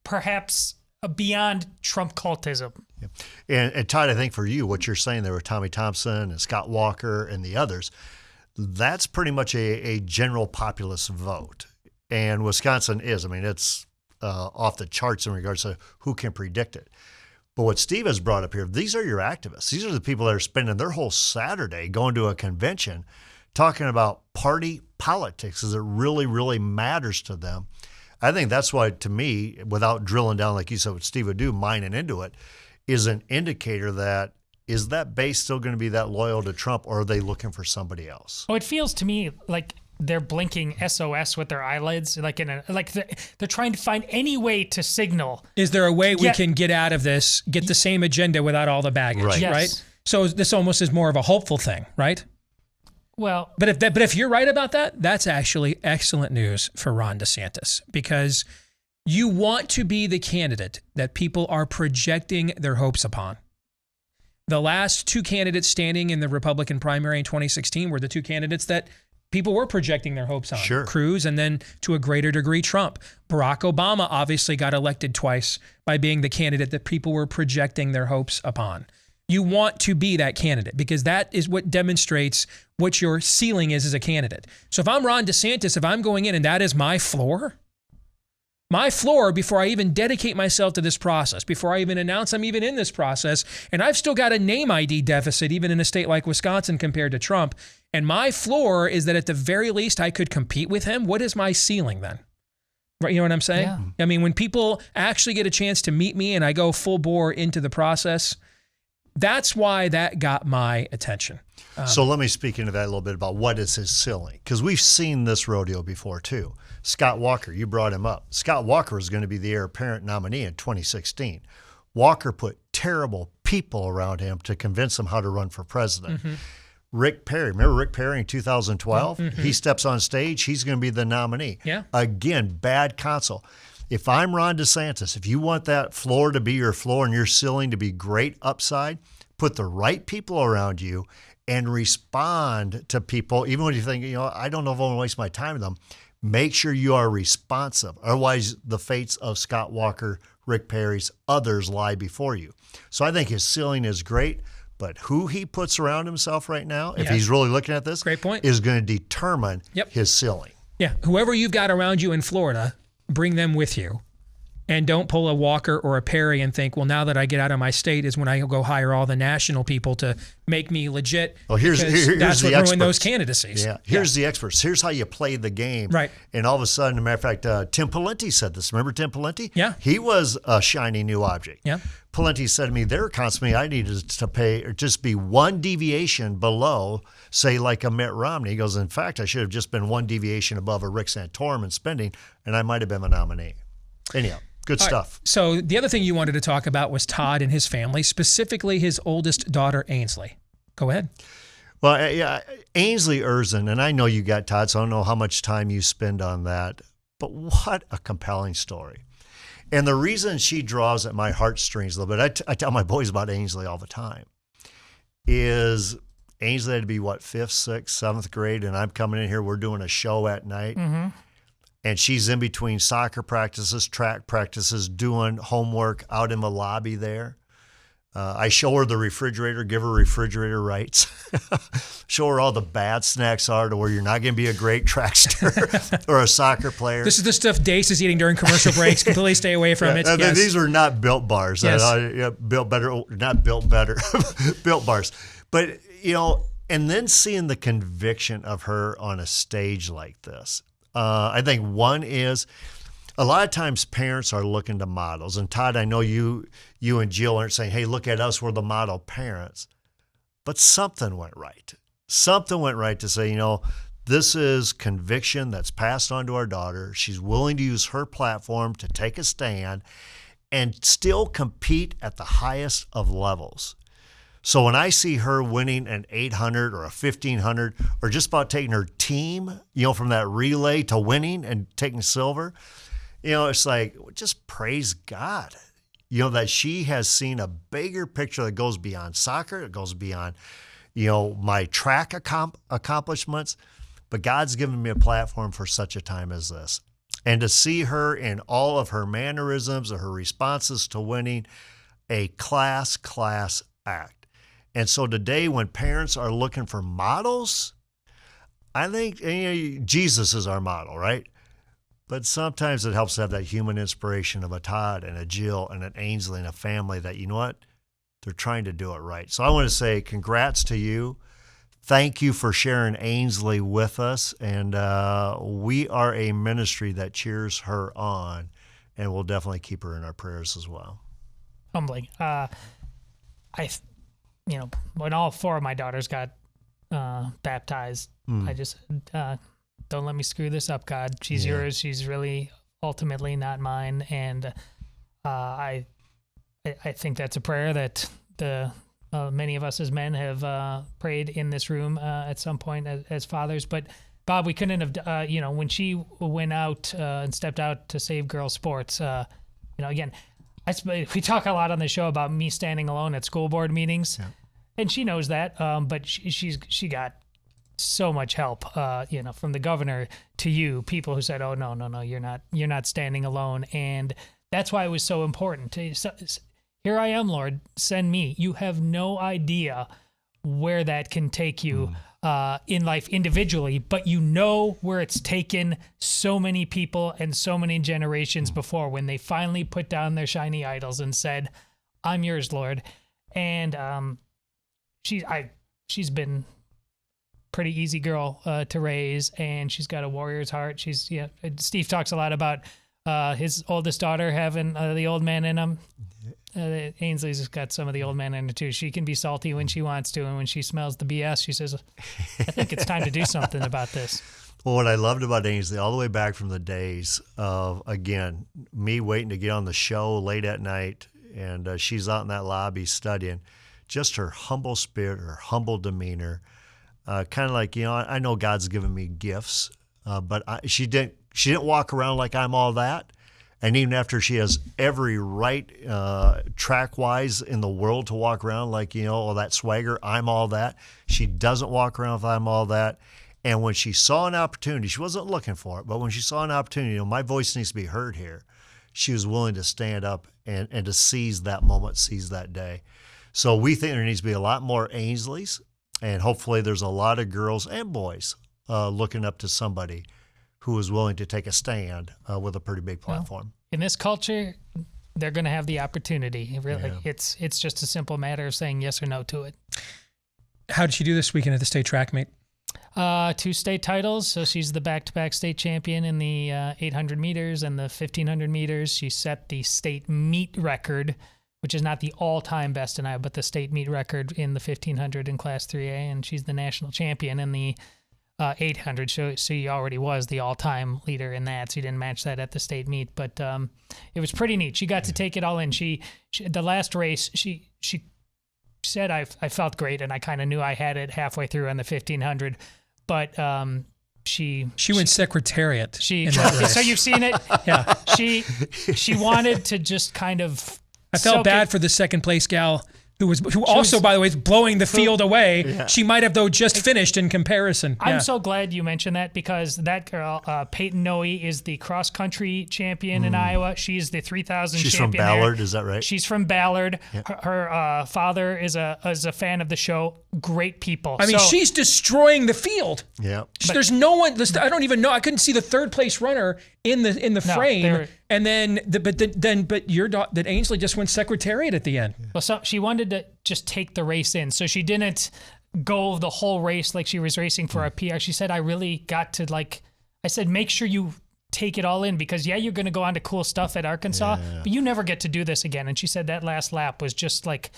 perhaps beyond Trump cultism. Yeah. And Todd, I think for you, what you're saying there with Tommy Thompson and Scott Walker and the others, that's pretty much a general populist vote. And Wisconsin is. I mean, it's off the charts in regards to who can predict it. But what Steve has brought up here, these are your activists. These are the people that are spending their whole Saturday going to a convention talking about party politics as it really, really matters to them. I think that's why, to me, without drilling down, like you said, what Steve would do, mining into it, is an indicator that is that base still going to be that loyal to Trump, or are they looking for somebody else? Oh, it feels to me like they're blinking SOS with their eyelids, like they're trying to find any way to signal. Is there a way we can get out of this, get the same agenda without all the baggage, right? Yes. Right? So this almost is more of a hopeful thing, right? Well, but if you're right about that, that's actually excellent news for Ron DeSantis, because you want to be the candidate that people are projecting their hopes upon. The last 2 candidates standing in the Republican primary in 2016 were the 2 candidates that people were projecting their hopes on. Sure. Cruz, and then to a greater degree, Trump. Barack Obama obviously got elected twice by being the candidate that people were projecting their hopes upon. You want to be that candidate because that is what demonstrates what your ceiling is as a candidate. So if I'm Ron DeSantis, if I'm going in and that is my floor before I even dedicate myself to this process, before I even announce I'm even in this process, and I've still got a name ID deficit even in a state like Wisconsin compared to Trump, and my floor is that at the very least I could compete with him, what is my ceiling then? Right, you know what I'm saying? Yeah. I mean, when people actually get a chance to meet me and I go full bore into the process, that's why that got my attention. So let me speak into that a little bit about what is his ceiling, because we've seen this rodeo before too. Scott Walker, you brought him up. Scott Walker was going to be the heir apparent nominee in 2016. Walker put terrible people around him to convince him how to run for president. Rick Perry, remember Rick Perry in 2012? He steps on stage, he's going to be the nominee. Yeah. Again, bad counsel. If I'm Ron DeSantis, if you want that floor to be your floor and your ceiling to be great upside, put the right people around you and respond to people, even when you think, I don't know if I want to waste my time with them. Make sure you are responsive. Otherwise, the fates of Scott Walker, Rick Perry's, others lie before you. So I think his ceiling is great, but who he puts around himself right now, if he's really looking at this, great point, is going to determine his ceiling. Yeah, whoever you've got around you in Florida, bring them with you. And don't pull a Walker or a Perry and think, well, now that I get out of my state is when I go hire all the national people to make me legit. Well, here's that's the what experts. ruined those candidacies. Yeah, here's the experts. Here's how you play the game. Right. And all of a sudden, as a matter of fact, Tim Pawlenty said this. Remember Tim Pawlenty? Yeah. He was a shiny new object. Yeah. Pawlenty said to me, they're constantly, I needed to pay or just be one deviation below, say, like a Mitt Romney. He goes, in fact, I should have just been one deviation above a Rick Santorum in spending, and I might have been a nominee. Anyhow. Good stuff. Right. So the other thing you wanted to talk about was Todd and his family, specifically his oldest daughter, Ainsley. Go ahead. Well, yeah, Ainsley Erzin, and I know you got Todd, so I don't know how much time you spend on that, but what a compelling story. And the reason she draws at my heartstrings a little bit, I tell my boys about Ainsley all the time, is Ainsley had to be, 5th, 6th, 7th grade, and I'm coming in here, we're doing a show at night. And she's in between soccer practices, track practices, doing homework out in the lobby there. I show her the refrigerator, give her refrigerator rights. Show her all the bad snacks are to where you're not going to be a great trackster or a soccer player. This is the stuff Deace is eating during commercial breaks. Completely stay away from it. Yes. These are not Built bars. Yes. Built better, not Built better, Built bars. But, and then seeing the conviction of her on a stage like this. I think one is a lot of times parents are looking to models. And Todd, I know you and Jill aren't saying, hey, look at us, we're the model parents. But something went right. Something went right to say, this is conviction that's passed on to our daughter. She's willing to use her platform to take a stand and still compete at the highest of levels. So when I see her winning an 800 or a 1500 or just about taking her team, from that relay to winning and taking silver, it's like, just praise God, that she has seen a bigger picture that goes beyond soccer, it goes beyond, my track accomplishments. But God's given me a platform for such a time as this. And to see her in all of her mannerisms or her responses to winning, a class act. And so today when parents are looking for models, I think Jesus is our model, right? But sometimes it helps to have that human inspiration of a Todd and a Jill and an Ainsley and a family that, they're trying to do it right. So I want to say congrats to you. Thank you for sharing Ainsley with us. And we are a ministry that cheers her on, and we'll definitely keep her in our prayers as well. Humbling. When all 4 of my daughters got baptized, I just don't let me screw this up, God. She's yours. She's really ultimately not mine. And I think that's a prayer that many of us as men have prayed in this room at some point as fathers. But Bob, we couldn't have, when she went out and stepped out to save girls sports, again, we talk a lot on the show about me standing alone at school board meetings, and she knows that. But she got so much help, from the governor to you, people who said, "Oh no, you're not standing alone," and that's why it was so important. Here I am, Lord, send me. You have no idea where that can take you in life individually, but you know where it's taken so many people and so many generations before when they finally put down their shiny idols and said, "I'm yours, Lord." And she's been pretty easy girl to raise, and she's got a warrior's heart. Steve talks a lot about his oldest daughter having the old man in him. Ainsley's got some of the old man in her too. She can be salty when she wants to, and when she smells the BS, she says, "I think it's time to do something about this." Well, what I loved about Ainsley, all the way back from the days of, again, me waiting to get on the show late at night, and she's out in that lobby studying, just her humble spirit, her humble demeanor, kind of like, I know God's given me gifts, but she didn't walk around like I'm all that. And even after she has every right track-wise in the world to walk around like, all that swagger, I'm all that. She doesn't walk around with I'm all that. And when she saw an opportunity, she wasn't looking for it, but when she saw an opportunity, my voice needs to be heard here, she was willing to stand up and to seize that moment, seize that day. So we think there needs to be a lot more Ainsleys, and hopefully there's a lot of girls and boys looking up to somebody who is willing to take a stand with a pretty big platform. Well, in this culture, they're going to have the opportunity. Really, it's just a simple matter of saying yes or no to it. How did she do this weekend at the state track meet? 2 state titles. So she's the back-to-back state champion in the 800 meters and the 1500 meters. She set the state meet record, which is not the all-time best in Iowa, but the state meet record in the 1500 in Class 3A, and she's the national champion in the 800, so she already was the all-time leader in that, so you didn't match that at the state meet, but it was pretty neat. She got to take it all in. She the last race, she said, I felt great, and I kind of knew I had it halfway through on the 1500, but she went secretariat. So you've seen it? Yeah. She wanted to just kind of I felt bad for the second place gal who also, by the way, is blowing the field away. Yeah. She might have, though, just finished in comparison. I'm so glad you mentioned that, because that girl, Peyton Noe, is the cross-country champion in Iowa. She's the 3,000 champion. She's from Ballard, is that right? She's from Ballard. Yeah. Her father is a fan of the show. Great people. I mean, she's destroying the field. Yeah. There's no one. I don't even know. I couldn't see the third place runner in the frame. And then, but Ainsley just went secretariat at the end. Well, so she wanted to just take the race in, so she didn't go the whole race like she was racing for a PR. She said, "I really got to I said, make sure you take it all in because, yeah, you're going to go on to cool stuff at Arkansas, but you never get to do this again. And she said that last lap was just like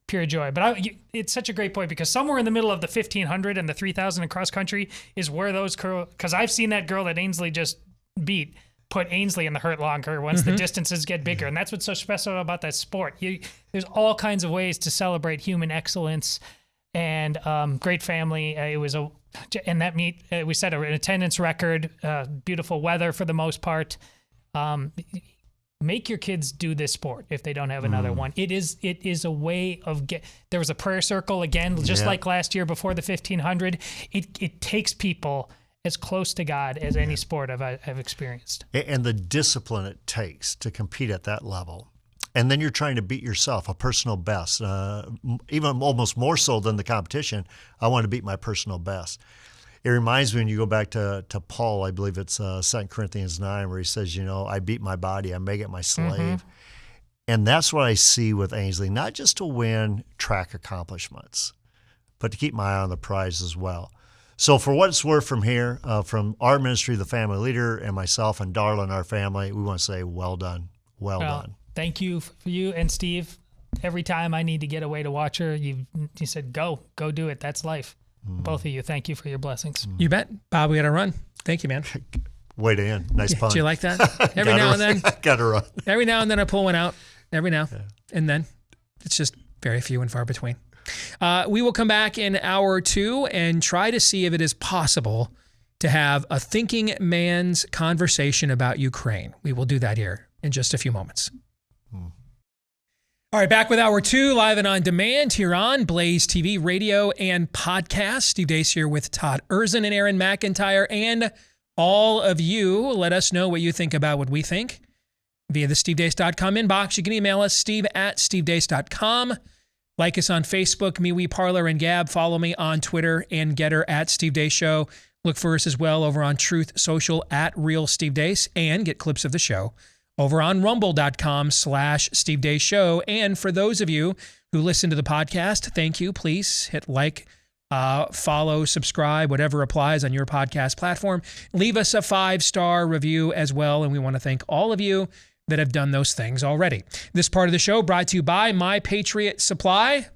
pure joy. But it's such a great point because somewhere in the middle of the 1,500 and the 3,000 in cross country is where those because I've seen that girl that Ainsley just beat put Ainsley in the hurt longer once the distances get bigger. And that's what's so special about that sport. There's all kinds of ways to celebrate human excellence and great family. It was and that meet, we set an attendance record, beautiful weather for the most part. Make your kids do this sport if they don't have another one. It is a way of there was a prayer circle again, just like last year before the 1,500. It takes people as close to God as any sport I've experienced. And the discipline it takes to compete at that level. And then you're trying to beat yourself, a personal best, even almost more so than the competition. I want to beat my personal best. It reminds me when you go back to Paul, I believe it's 2 Corinthians 9, where he says, I beat my body, I make it my slave. And that's what I see with Ainsley, not just to win track accomplishments, but to keep my eye on the prize as well. So for what it's worth from here, from our ministry, the family leader, and myself and Darla and our family, we want to say well done, well done. Thank you for you and Steve. Every time I need to get away to watch her, you said, go do it. That's life. Both of you, thank you for your blessings. You bet. Bob, we got to run. Thank you, man. Way to end. Nice pun. Do you like that? Every now and then. Got to run. Every now and then I pull one out. Every now and then. It's just very few and far between. We will come back in hour 2 and try to see if it is possible to have a thinking man's conversation about Ukraine. We will do that here in just a few moments. All right, back with hour 2, live and on demand here on Blaze TV, radio, and podcast. Steve Deace here with Todd Erzin and Aaron McIntyre, and all of you. Let us know what you think about what we think via the stevedeace.com inbox. You can email us, steve@stevedeace.com. Like us on Facebook, MeWe, Parler, and Gab. Follow me on Twitter and Getter @Steve Deace Show. Look for us as well over on Truth Social @Real Steve Deace, and get clips of the show over on rumble.com/Steve Deace Show. And for those of you who listen to the podcast, thank you. Please hit like, follow, subscribe, whatever applies on your podcast platform. Leave us a 5-star review as well. And we want to thank all of you that have done those things already. This part of the show brought to you by My Patriot Supply.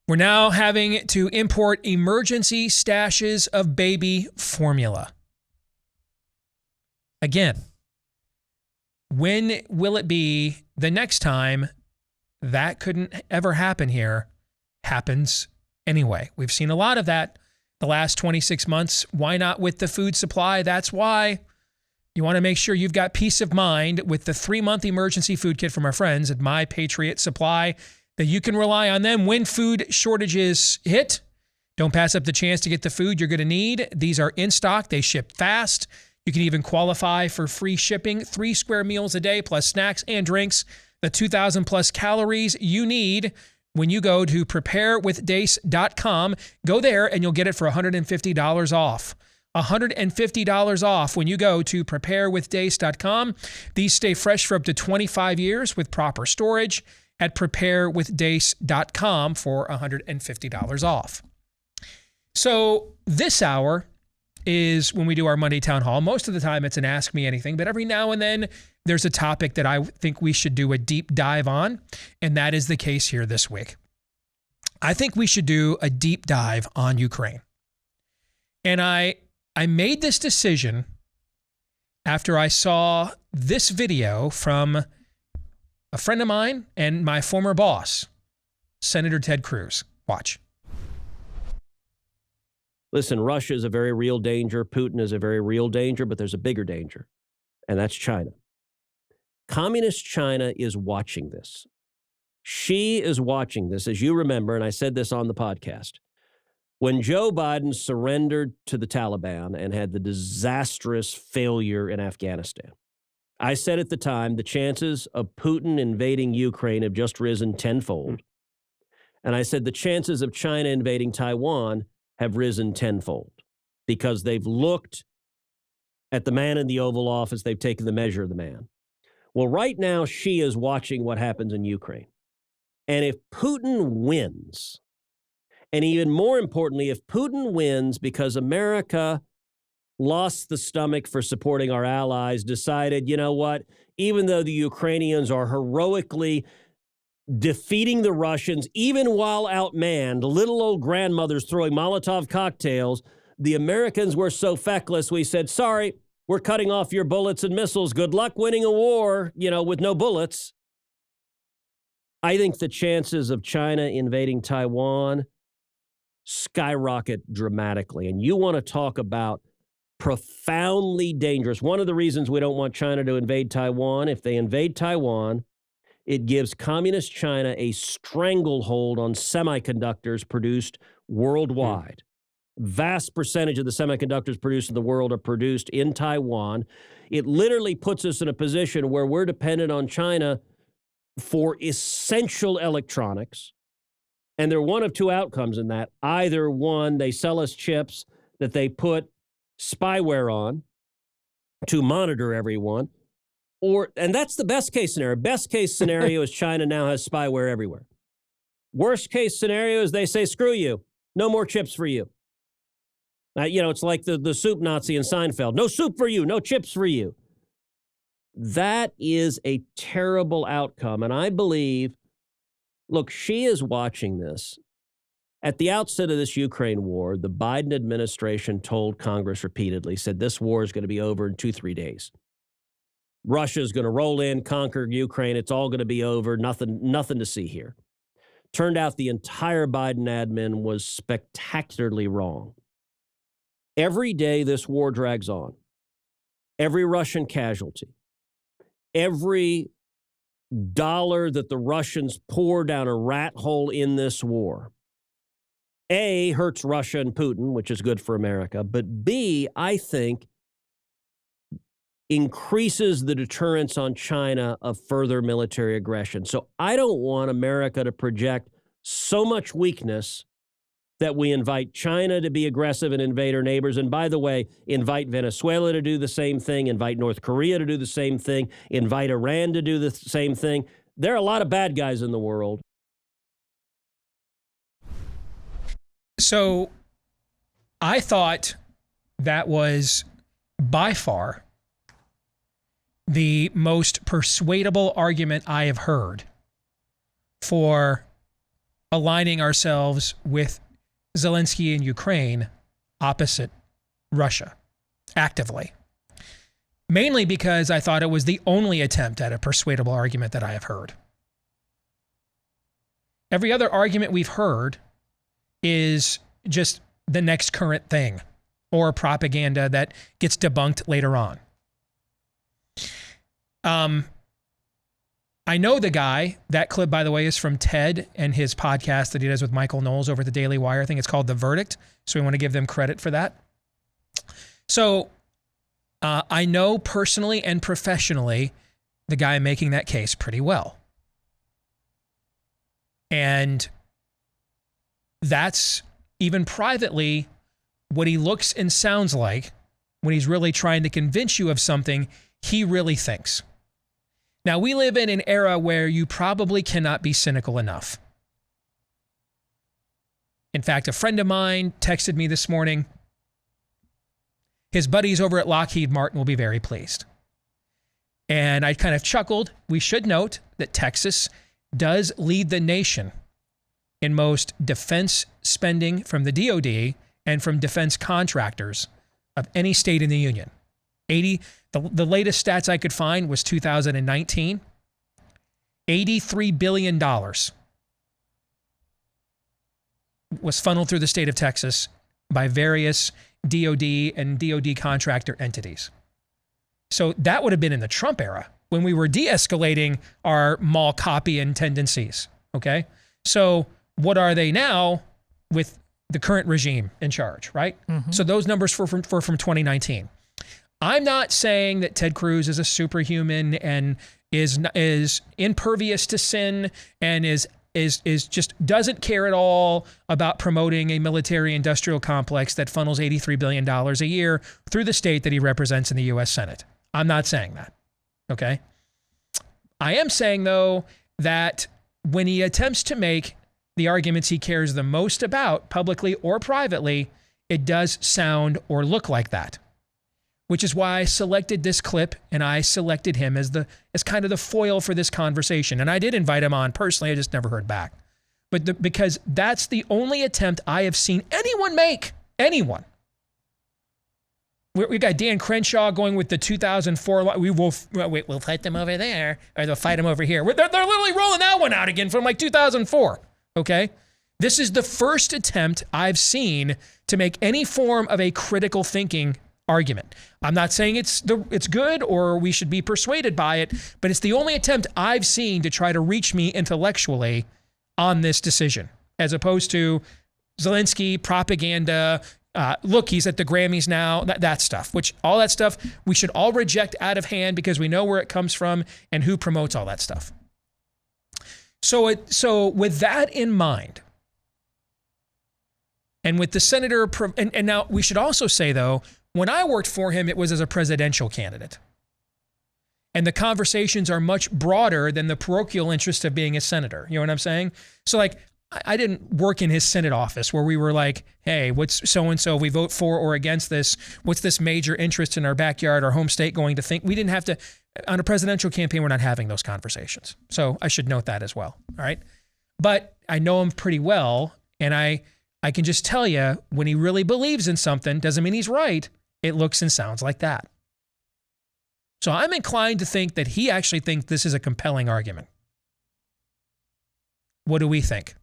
We're now having to import emergency stashes of baby formula. Again, when will it be the next time that couldn't ever happen here happens anyway? We've seen a lot of that the last 26 months. Why not with the food supply? That's why you want to make sure you've got peace of mind with the 3-month emergency food kit from our friends at My Patriot Supply, that you can rely on them when food shortages hit. Don't pass up the chance to get the food you're going to need. These are in stock. They ship fast. You can even qualify for free shipping, 3 square meals a day, plus snacks and drinks, the 2,000 plus calories you need when you go to preparewithdace.com. Go there and you'll get it for $150 off. $150 off when you go to preparewithdace.com. These stay fresh for up to 25 years with proper storage at preparewithdace.com for $150 off. So this hour is when we do our Monday Town Hall. Most of the time it's an Ask Me Anything, but every now and then there's a topic that I think we should do a deep dive on, and that is the case here this week. I think we should do a deep dive on Ukraine. And I made this decision after I saw this video from a friend of mine and my former boss, Senator Ted Cruz. Watch. Listen, Russia is a very real danger. Putin is a very real danger, but there's a bigger danger, and that's China. Communist China is watching this. She is watching this, as you remember, and I said this on the podcast. When Joe Biden surrendered to the Taliban and had the disastrous failure in Afghanistan, I said at the time the chances of Putin invading Ukraine have just risen tenfold. And I said the chances of China invading Taiwan have risen tenfold because they've looked at the man in the Oval Office. They've taken the measure of the man. Well, right now, she is watching what happens in Ukraine. And if Putin wins, and even more importantly, if Putin wins because America lost the stomach for supporting our allies, decided, you know what, even though the Ukrainians are heroically defeating the Russians, even while outmanned, little old grandmothers throwing Molotov cocktails, the Americans were so feckless, we said, sorry, we're cutting off your bullets and missiles. Good luck winning a war, with no bullets. I think the chances of China invading Taiwan skyrocket dramatically. And you want to talk about profoundly dangerous. One of the reasons we don't want China to invade Taiwan, if they invade Taiwan, it gives communist China a stranglehold on semiconductors produced worldwide. Vast percentage of the semiconductors produced in the world are produced in Taiwan. It literally puts us in a position where we're dependent on China for essential electronics. And there are one of two outcomes in that. Either one, they sell us chips that they put spyware on to monitor everyone, and that's the best case scenario. Best case scenario is China now has spyware everywhere. Worst case scenario is they say, screw you, no more chips for you. It's like the soup Nazi in Seinfeld. No soup for you, no chips for you. That is a terrible outcome. And I believe, look, she is watching this. At the outset of this Ukraine war, the Biden administration told Congress repeatedly, said this war is going to be over in 2-3 days. Russia's going to roll in, conquer Ukraine. It's all going to be over. Nothing to see here. Turned out the entire Biden admin was spectacularly wrong. Every day this war drags on, every Russian casualty, every dollar that the Russians pour down a rat hole in this war, A, hurts Russia and Putin, which is good for America, but B, I think, increases the deterrence on China of further military aggression. So I don't want America to project so much weakness that we invite China to be aggressive and invade our neighbors. And by the way, invite Venezuela to do the same thing, invite North Korea to do the same thing, invite Iran to do the same thing. There are a lot of bad guys in the world. So I thought that was by far the most persuadable argument I have heard for aligning ourselves with Zelensky in Ukraine opposite Russia actively. Mainly because I thought it was the only attempt at a persuadable argument that I have heard. Every other argument we've heard is just the next current thing or propaganda that gets debunked later on. I know the guy. That clip, by the way, is from Ted and his podcast that he does with Michael Knowles over at the Daily Wire. I think it's called The Verdict. So we want to give them credit for that. So I know personally and professionally the guy making that case pretty well. And that's even privately what he looks and sounds like when he's really trying to convince you of something he really thinks. Now, we live in an era where you probably cannot be cynical enough. In fact, a friend of mine texted me this morning. His buddies over at Lockheed Martin will be very pleased. And I kind of chuckled. We should note that Texas does lead the nation in most defense spending from the DoD and from defense contractors of any state in the union. The latest stats I could find was 2019. $83 billion was funneled through the state of Texas by various DoD and DoD contractor entities. So that would have been in the Trump era when we were de-escalating our mall copying tendencies. Okay. So what are they now with the current regime in charge, right? Mm-hmm. So those numbers were from 2019. I'm not saying that Ted Cruz is a superhuman and is impervious to sin and is just doesn't care at all about promoting a military industrial complex that funnels $83 billion a year through the state that he represents in the U.S. Senate. I'm not saying that, okay? I am saying, though, that when he attempts to make the arguments he cares the most about, publicly or privately, it does sound or look like that. which is why I selected this clip and I selected him as kind of the foil for this conversation. And I did invite him on personally. I just never heard back. But because that's the only attempt I have seen anyone make. Anyone. We got Dan Crenshaw going with the 2004. We'll fight them over there, or they'll fight them over here. They're literally rolling that one out again from like 2004. Okay, this is the first attempt I've seen to make any form of a critical thinking argument. I'm not saying it's good or we should be persuaded by it, but it's the only attempt I've seen to try to reach me intellectually on this decision, as opposed to Zelensky propaganda. Look, he's at the Grammys now, that stuff, which all that stuff we should all reject out of hand because we know where it comes from and who promotes all that stuff. So with that in mind, and with the senator, and now we should also say, though, when I worked for him, it was as a presidential candidate. And the conversations are much broader than the parochial interest of being a senator. You know what I'm saying? So like, I didn't work in his Senate office where we were like, hey, what's so-and-so, we vote for or against this. What's this major interest in our backyard, our home state going to think? We didn't have to, on a presidential campaign, we're not having those conversations. So I should note that as well, all right? But I know him pretty well, and I can just tell you, when he really believes in something, doesn't mean he's right, it looks and sounds like that. So I'm inclined to think that he actually thinks this is a compelling argument. What do we think?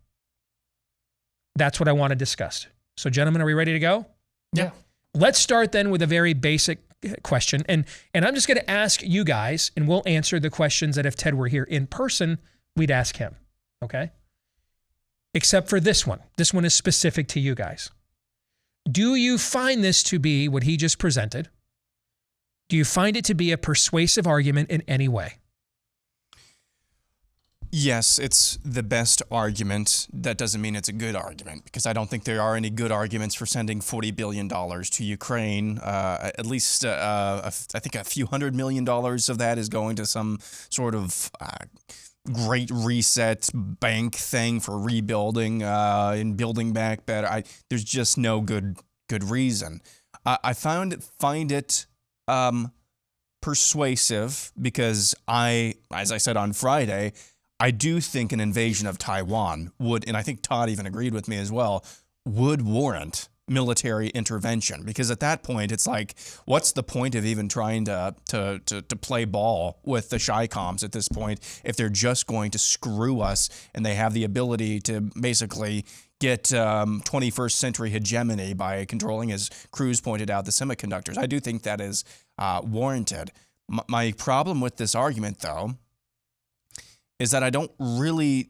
That's what I want to discuss. So, gentlemen, are we ready to go? Yeah. Let's start then with a very basic question. And I'm just going to ask you guys, and we'll answer the questions that if Ted were here in person, we'd ask him. Okay? Except for this one. This one is specific to you guys. Do you find this to be what he just presented? Do you find it to be a persuasive argument in any way? Yes, it's the best argument. That doesn't mean it's a good argument, because I don't think there are any good arguments for sending $40 billion to Ukraine. At least, I think a few $100 million of that is going to some sort of great reset bank thing for rebuilding and building back better. There's just no good reason. I find it persuasive because as I said on Friday, I do think an invasion of Taiwan would, and I think Todd even agreed with me as well, would warrant military intervention. Because at that point, it's like, what's the point of even trying to play ball with the Chi-Coms at this point if they're just going to screw us and they have the ability to basically get 21st century hegemony by controlling, as Cruz pointed out, the semiconductors. I do think that is warranted. My problem with this argument, though, is that I don't really,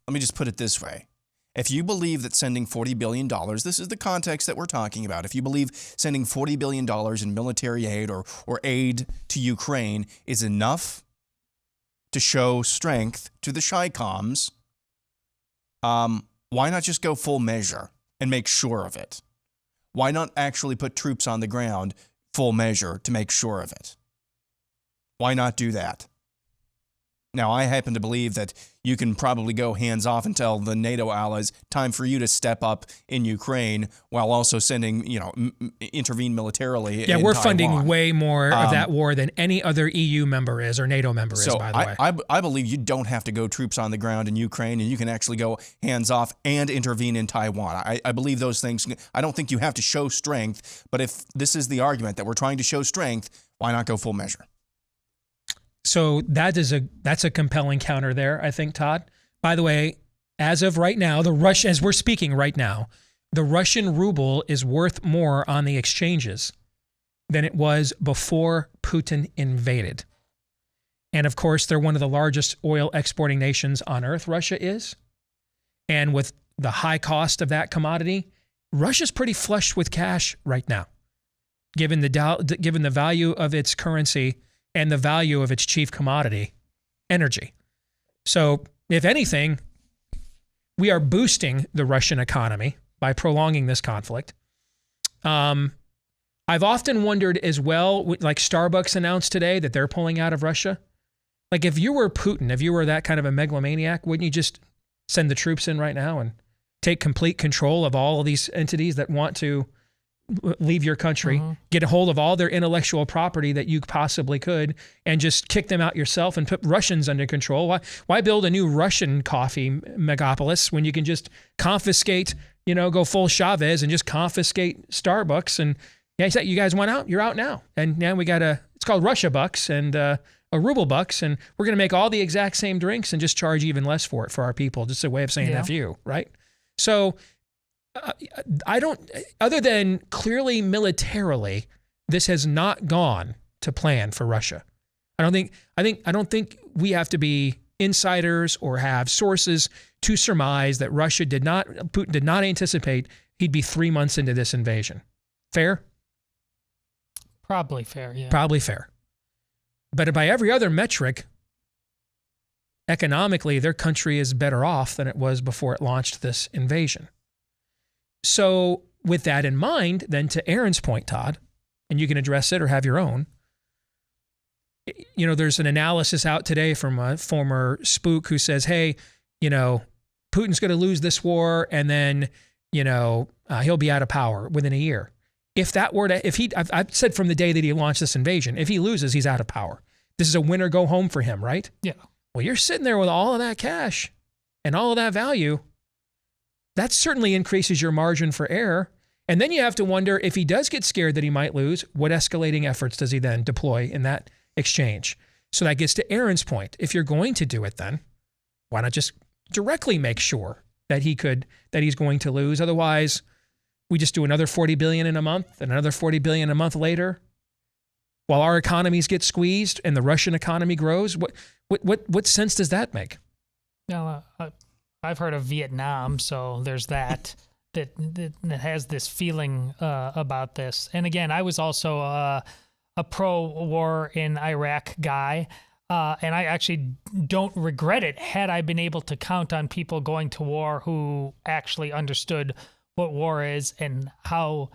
let me just put it this way. If you believe that sending $40 billion, this is the context that we're talking about. If you believe sending $40 billion in military aid or aid to Ukraine is enough to show strength to the Chi-Coms, why not just go full measure and make sure of it? Why not actually put troops on the ground full measure to make sure of it? Why not do that? Now, I happen to believe that you can probably go hands off and tell the NATO allies, time for you to step up in Ukraine while also sending, intervene militarily. Yeah, we're Taiwan. funding way more of that war than any other EU member is or NATO member is, by the way. I believe you don't have to go troops on the ground in Ukraine, and you can actually go hands off and intervene in Taiwan. I believe those things. I don't think you have to show strength, but if this is the argument that we're trying to show strength, why not go full measure? So that's a compelling counter there, I think, Todd. By the way, as of right now, as we're speaking right now, the Russian ruble is worth more on the exchanges than it was before Putin invaded. And of course, they're one of the largest oil exporting nations on earth, Russia is. And with the high cost of that commodity, Russia's pretty flush with cash right now, given the value of its currency and the value of its chief commodity, energy. So, if anything, we are boosting the Russian economy by prolonging this conflict. I've often wondered as well, like Starbucks announced today that they're pulling out of Russia. Like, if you were Putin, if you were that kind of a megalomaniac, wouldn't you just send the troops in right now and take complete control of all of these entities that want to leave your country, get a hold of all their intellectual property that you possibly could, and just kick them out yourself and put Russians under control. Why build a new Russian coffee megapolis when you can just confiscate, go full Chavez and just confiscate Starbucks? And you guys want out? You're out now. And now we got it's called Russia bucks and a ruble bucks, and we're going to make all the exact same drinks and just charge even less for it for our people. Just a way of saying F you, right? So I don't, other than clearly militarily, this has not gone to plan for Russia. I don't think we have to be insiders or have sources to surmise that Putin did not anticipate he'd be 3 months into this invasion. Fair? Probably fair, yeah. Probably fair. But by every other metric, economically, their country is better off than it was before it launched this invasion. So with that in mind, then to Aaron's point, Todd, and you can address it or have your own, there's an analysis out today from a former spook who says, hey, Putin's going to lose this war and then, he'll be out of power within a year. I've said from the day that he launched this invasion, if he loses, he's out of power. This is a win or go home for him, right? Yeah. Well, you're sitting there with all of that cash and all of that value. That certainly increases your margin for error. And then you have to wonder, if he does get scared that he might lose, what escalating efforts does he then deploy in that exchange? So that gets to Aaron's point. If you're going to do it, then why not just directly make sure that he's going to lose? Otherwise, we just do another $40 billion in a month and another $40 billion a month later, while our economies get squeezed and the Russian economy grows. What sense does that make? Now, I've heard of Vietnam, so there's that has this feeling about this. And again, I was also a pro-war in Iraq guy, and I actually don't regret it had I been able to count on people going to war who actually understood what war is and how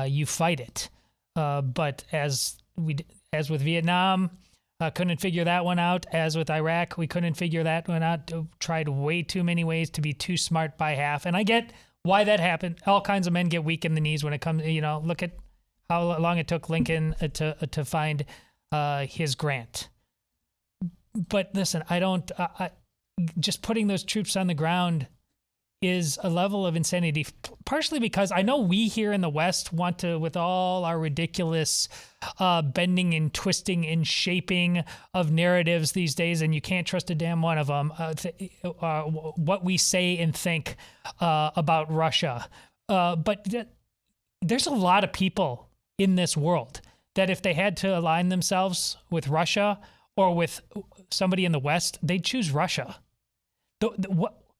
you fight it. But as with Vietnam, couldn't figure that one out. As with Iraq, we couldn't figure that one out. Tried way too many ways to be too smart by half. And I get why that happened. All kinds of men get weak in the knees when it comes, look at how long it took Lincoln to find his grant. But listen, just putting those troops on the ground is a level of insanity, partially because I know we here in the West want to, with all our ridiculous bending and twisting and shaping of narratives these days, and you can't trust a damn one of them, what we say and think about Russia. But there's a lot of people in this world that if they had to align themselves with Russia or with somebody in the West, they'd choose Russia.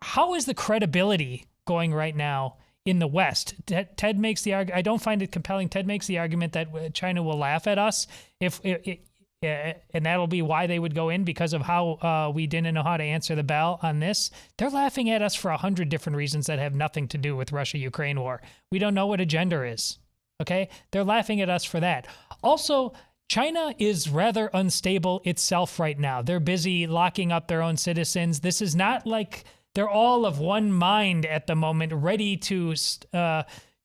How is the credibility going right now in the West? Ted makes the argument. I don't find it compelling. Ted makes the argument that China will laugh at us and that'll be why they would go in, because of how we didn't know how to answer the bell on this. They're laughing at us for 100 different reasons that have nothing to do with Russia-Ukraine war. We don't know what a gender is. Okay, they're laughing at us for that. Also, China is rather unstable itself right now. They're busy locking up their own citizens. This is not like they're all of one mind at the moment, ready to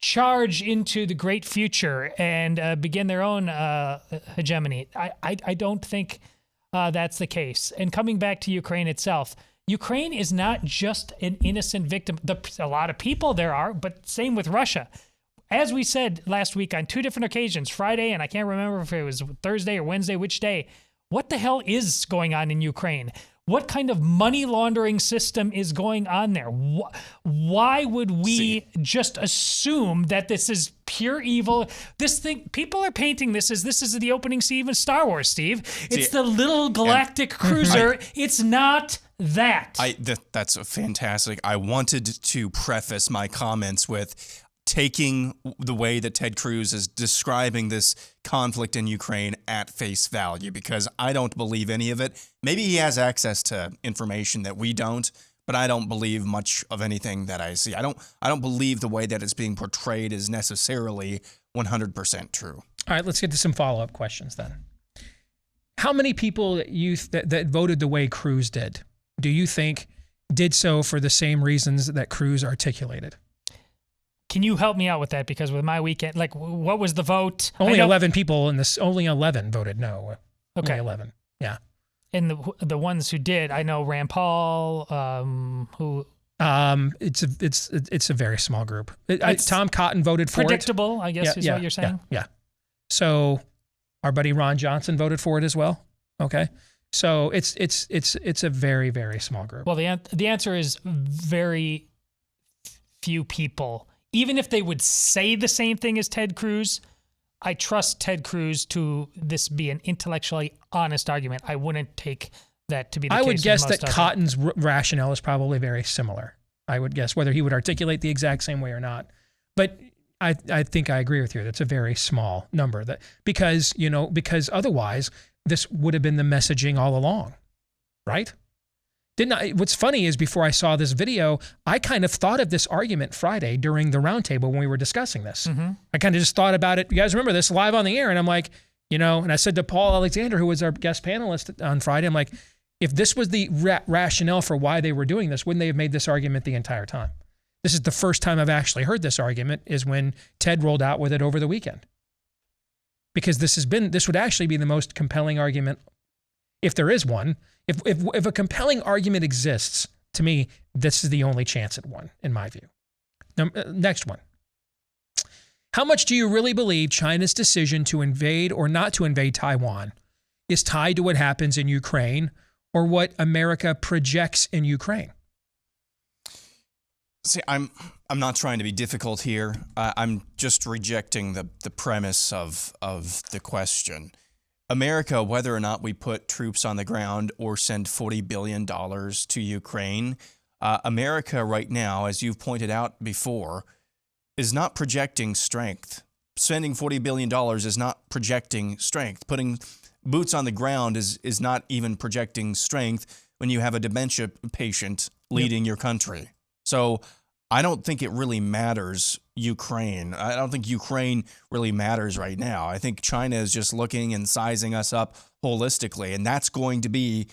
charge into the great future and begin their own hegemony. I don't think that's the case. And coming back to Ukraine itself, Ukraine is not just an innocent victim. A lot of people there are, but same with Russia. As we said last week on two different occasions, Friday, and I can't remember if it was Thursday or Wednesday, which day, what the hell is going on in Ukraine? What kind of money laundering system is going on there? Why would we just assume that this is pure evil? This thing, people are painting this as this is the opening scene of Star Wars, Steve. It's the little galactic cruiser. It's not that. That's fantastic. I wanted to preface my comments with taking the way that Ted Cruz is describing this conflict in Ukraine at face value, because I don't believe any of it. Maybe he has access to information that we don't, but I don't believe much of anything that I see. I don't believe the way that it's being portrayed is necessarily 100% true. All right, let's get to some follow-up questions then. How many people that voted the way Cruz did, do you think did so for the same reasons that Cruz articulated? Can you help me out with that? Because with my weekend, like, what was the vote? Only 11 people in this. Only 11 voted no. Okay, only 11. Yeah. And the ones who did, I know Rand Paul, who. It's a very small group. Tom Cotton voted for predictable, I guess, is what you're saying. Yeah. So our buddy Ron Johnson voted for it as well. Okay. So it's a very, very small group. Well, the answer is very few people. Even if they would say the same thing as Ted Cruz, I trust Ted Cruz to this be an intellectually honest argument. I wouldn't take that to be the case. I would guess that others. Cotton's rationale is probably very similar. I would guess, whether he would articulate the exact same way or not. But I think I agree with you. That's a very small number. Because otherwise this would have been the messaging all along, right? What's funny is before I saw this video, I kind of thought of this argument Friday during the roundtable when we were discussing this. Mm-hmm. I kind of just thought about it. You guys remember this live on the air? And I'm like, and I said to Paul Alexander, who was our guest panelist on Friday, I'm like, if this was the rationale for why they were doing this, wouldn't they have made this argument the entire time? This is the first time I've actually heard this argument, is when Ted rolled out with it over the weekend. Because this would actually be the most compelling argument, if there is one. If a compelling argument exists, to me, this is the only chance at one, in my view. Now, next one. How much do you really believe China's decision to invade or not to invade Taiwan is tied to what happens in Ukraine or what America projects in Ukraine? See, I'm not trying to be difficult here. I'm just rejecting the premise of the question. America, whether or not we put troops on the ground or send $40 billion to Ukraine, America right now, as you've pointed out before, is not projecting strength. Spending $40 billion is not projecting strength. Putting boots on the ground is not even projecting strength when you have a dementia patient leading your country. So I don't think it really matters Ukraine. I don't think Ukraine really matters right now. I think China is just looking and sizing us up holistically, and that's going to be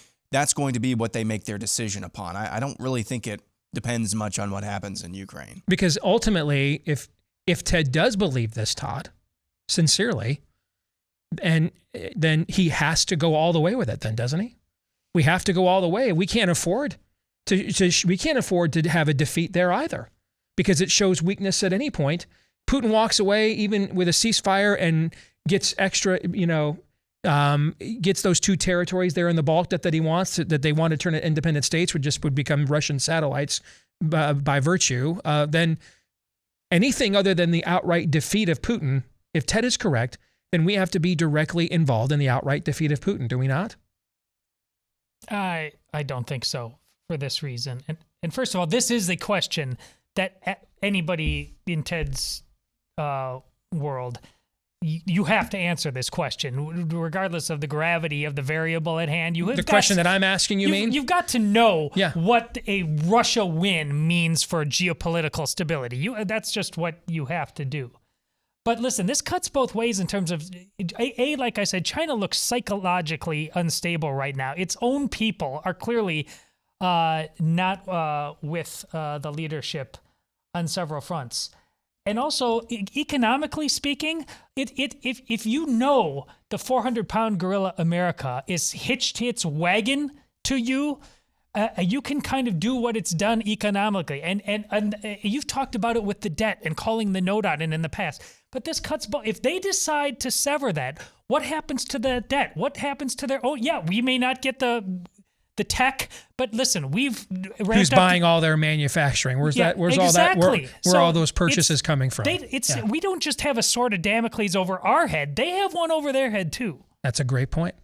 what they make their decision upon. I don't really think it depends much on what happens in Ukraine. Because ultimately, if Ted does believe this, Todd, sincerely, and then he has to go all the way with it, then, doesn't he? We have to go all the way. We can't afford to have a defeat there either, because it shows weakness at any point. Putin walks away even with a ceasefire and gets extra, gets those two territories there in the Baltic that he wants, that they want to turn into independent states, would become Russian satellites by virtue. Then anything other than the outright defeat of Putin, if Ted is correct, then we have to be directly involved in the outright defeat of Putin, do we not? I don't think so, for this reason. And first of all, this is a question that anybody in Ted's world, you have to answer this question, regardless of the gravity of the variable at hand. The question that I'm asking, you've got to know what a Russia win means for geopolitical stability. That's just what you have to do. But listen, this cuts both ways in terms of, like I said, China looks psychologically unstable right now. Its own people are clearly not with the leadership on several fronts. And also, economically speaking, if you know the 400-pound gorilla America is hitched to its wagon to you, you can kind of do what it's done economically. And you've talked about it with the debt and calling the note out in the past. But this cuts both. If they decide to sever that, what happens to the debt? What happens to their own? Yeah, we may not get the tech, but listen, who's buying all their manufacturing? Where's exactly. Where all those purchases coming from? We don't just have a sword of Damocles over our head. They have one over their head too. That's a great point.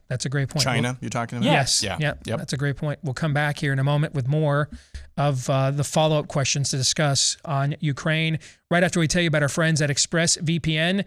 China, you're talking about? Yes. Yeah. Yep. That's a great point. We'll come back here in a moment with more of the follow-up questions to discuss on Ukraine right after we tell you about our friends at ExpressVPN.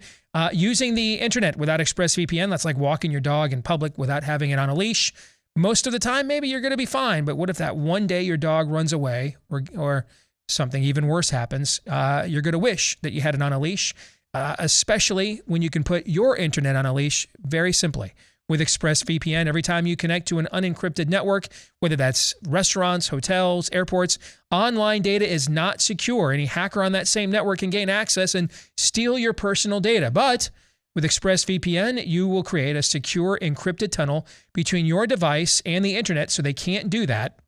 Using the internet without ExpressVPN, that's like walking your dog in public without having it on a leash. Most of the time, maybe you're going to be fine. But what if that one day your dog runs away or something even worse happens? You're going to wish that you had it on a leash. Especially when you can put your internet on a leash very simply with ExpressVPN. Every time you connect to an unencrypted network, whether that's restaurants, hotels, airports, online data is not secure. Any hacker on that same network can gain access and steal your personal data. But with ExpressVPN, you will create a secure encrypted tunnel between your device and the internet so they can't do that,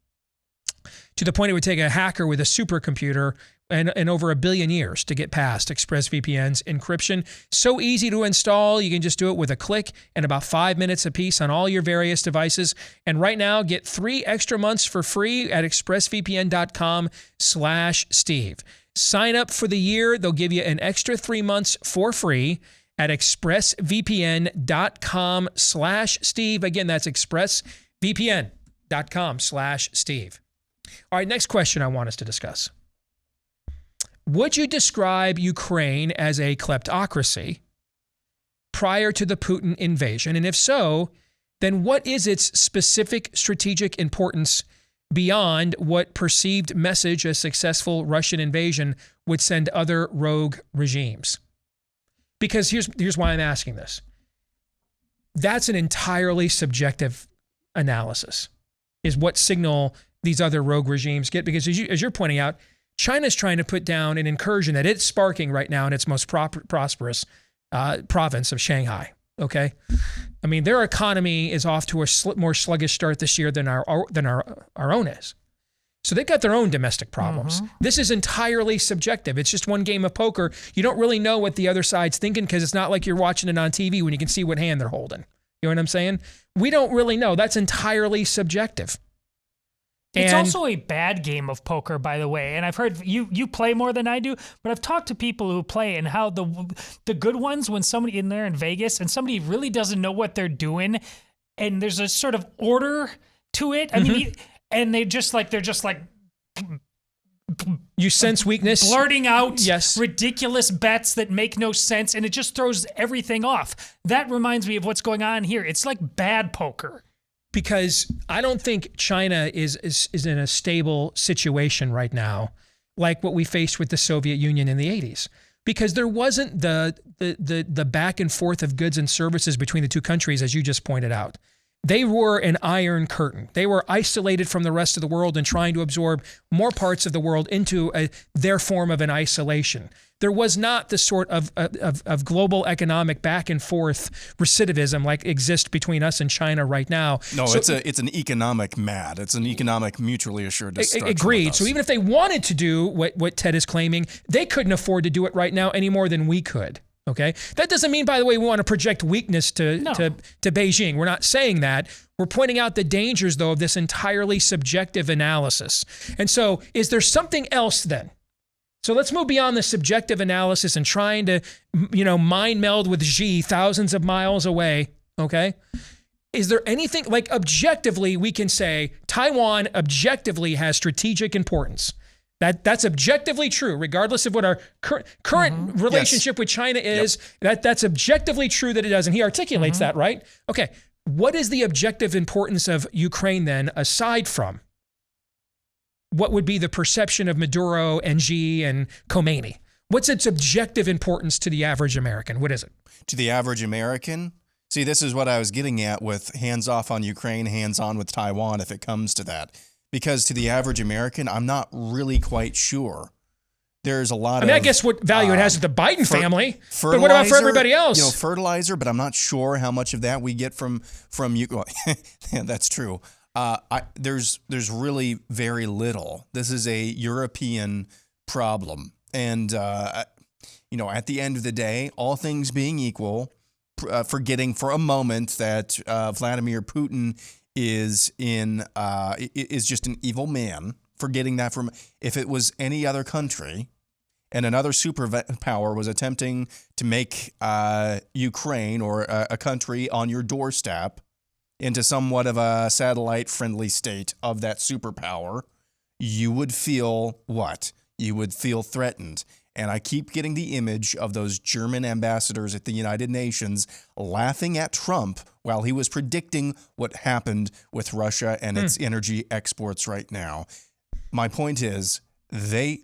to the point it would take a hacker with a supercomputer and over 1 billion years to get past ExpressVPN's encryption. So easy to install. You can just do it with a click and about 5 minutes apiece on all your various devices. And right now, get 3 extra months for free at expressvpn.com/Steve. Sign up for the year. They'll give you an extra 3 months for free at expressvpn.com/Steve. Again, that's expressvpn.com/Steve. All right, next question I want us to discuss. Would you describe Ukraine as a kleptocracy prior to the Putin invasion? And if so, then what is its specific strategic importance beyond what perceived message a successful Russian invasion would send other rogue regimes? Because here's why I'm asking this. That's an entirely subjective analysis, is what signal these other rogue regimes get. Because as you're pointing out, China's trying to put down an incursion that it's sparking right now in its most prosperous province of Shanghai. Okay, I mean, their economy is off to a more sluggish start this year than our own is. So they've got their own domestic problems. This is entirely subjective. It's just one game of poker. You don't really know what the other side's thinking because it's not like you're watching it on TV when you can see what hand they're holding. You know what I'm saying? We don't really know. That's entirely subjective. It's also a bad game of poker, by the way. And I've heard you play more than I do, but I've talked to people who play and how the good ones, when somebody in there in Vegas and somebody really doesn't know what they're doing, and there's a sort of order to it. I mean, and they're just like you sense weakness, blurting out ridiculous bets that make no sense, and it just throws everything off. That reminds me of what's going on here. It's like bad poker. Because I don't think China is in a stable situation right now, like what we faced with the Soviet Union in the 80s. Because there wasn't the back and forth of goods and services between the two countries, as you just pointed out. They were an iron curtain. They were isolated from the rest of the world and trying to absorb more parts of the world into their form of an isolation. There was not the sort of global economic back and forth recidivism like exists between us and China right now. No, so, it's an economic MAD. It's an economic mutually assured destruction. Agreed. So even if they wanted to do what Ted is claiming, they couldn't afford to do it right now any more than we could. Okay, that doesn't mean, by the way, we want to project weakness to Beijing. We're not saying that. We're pointing out the dangers, though, of this entirely subjective analysis. And so, is there something else then? So let's move beyond the subjective analysis and trying to, mind meld with Xi thousands of miles away. Okay, is there anything like objectively we can say Taiwan objectively has strategic importance? That's objectively true, regardless of what our current relationship with China is. That's objectively true that it does, and he articulates that, right? Okay, what is the objective importance of Ukraine then, aside from what would be the perception of Maduro and Xi and Khomeini? What's its objective importance to the average American? What is it? To the average American? See, this is what I was getting at with hands off on Ukraine, hands on with Taiwan, if it comes to that. Because to the average American, I'm not really quite sure. There's a lot of... I guess what value it has to the Biden family, but what about for everybody else? Fertilizer, but I'm not sure how much of that we get from you. Yeah, that's true. There's really very little. This is a European problem. And, at the end of the day, all things being equal, forgetting for a moment that Vladimir Putin is just an evil man, forgetting that from if it was any other country and another superpower was attempting to make Ukraine or a country on your doorstep into somewhat of a satellite-friendly state of that superpower, you would feel what? You would feel threatened. And I keep getting the image of those German ambassadors at the United Nations laughing at Trump while he was predicting what happened with Russia and its energy exports right now. My point is, the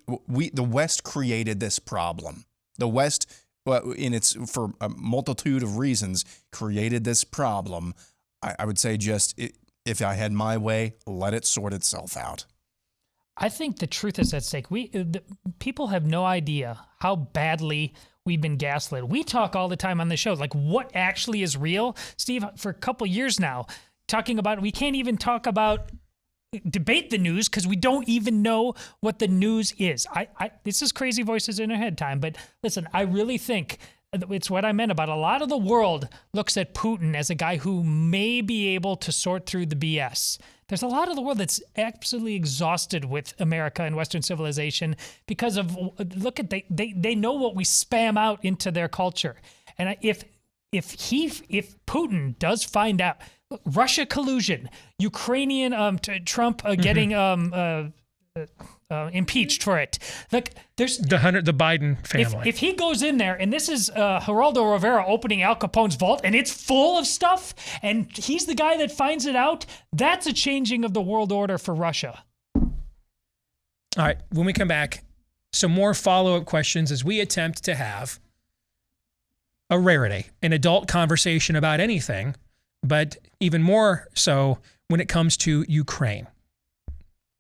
West created this problem. The West well, and it's for a multitude of reasons, created this problem. I would say just, if I had my way, let it sort itself out. I think the truth is at stake. People have no idea how badly we've been gaslit. We talk all the time on the show, like what actually is real. Steve, for a couple years now, talking about, we can't even debate the news because we don't even know what the news is. This is crazy voices in our head time, but listen, I really think it's what I meant about a lot of the world looks at Putin as a guy who may be able to sort through the BS. There's a lot of the world that's absolutely exhausted with America and Western civilization because of, they know what we spam out into their culture. And if Putin does find out, Russia collusion, Ukrainian Trump getting impeached for it. Like there's the Biden family. If he goes in there and this is Geraldo Rivera opening Al Capone's vault and it's full of stuff and he's the guy that finds it out, that's a changing of the world order for Russia. All right, when we come back, some more follow-up questions as we attempt to have a rarity, an adult conversation about anything, but even more so when it comes to Ukraine.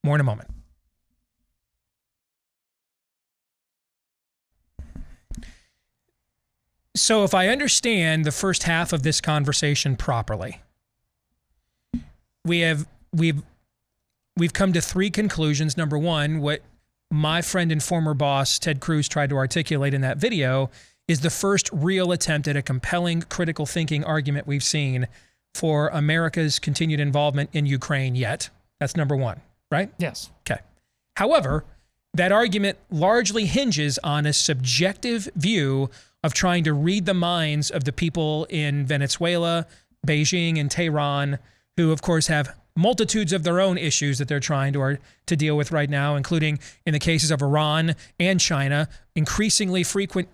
More in a moment. So if I understand the first half of this conversation properly, we've come to three conclusions. Number one, what my friend and former boss Ted Cruz tried to articulate in that video is the first real attempt at a compelling critical thinking argument we've seen for America's continued involvement in Ukraine yet. That's number one, right? Yes. Okay. However, that argument largely hinges on a subjective view of trying to read the minds of the people in Venezuela, Beijing, and Tehran, who, of course, have multitudes of their own issues that they're trying to deal with right now, including in the cases of Iran and China, increasingly frequent,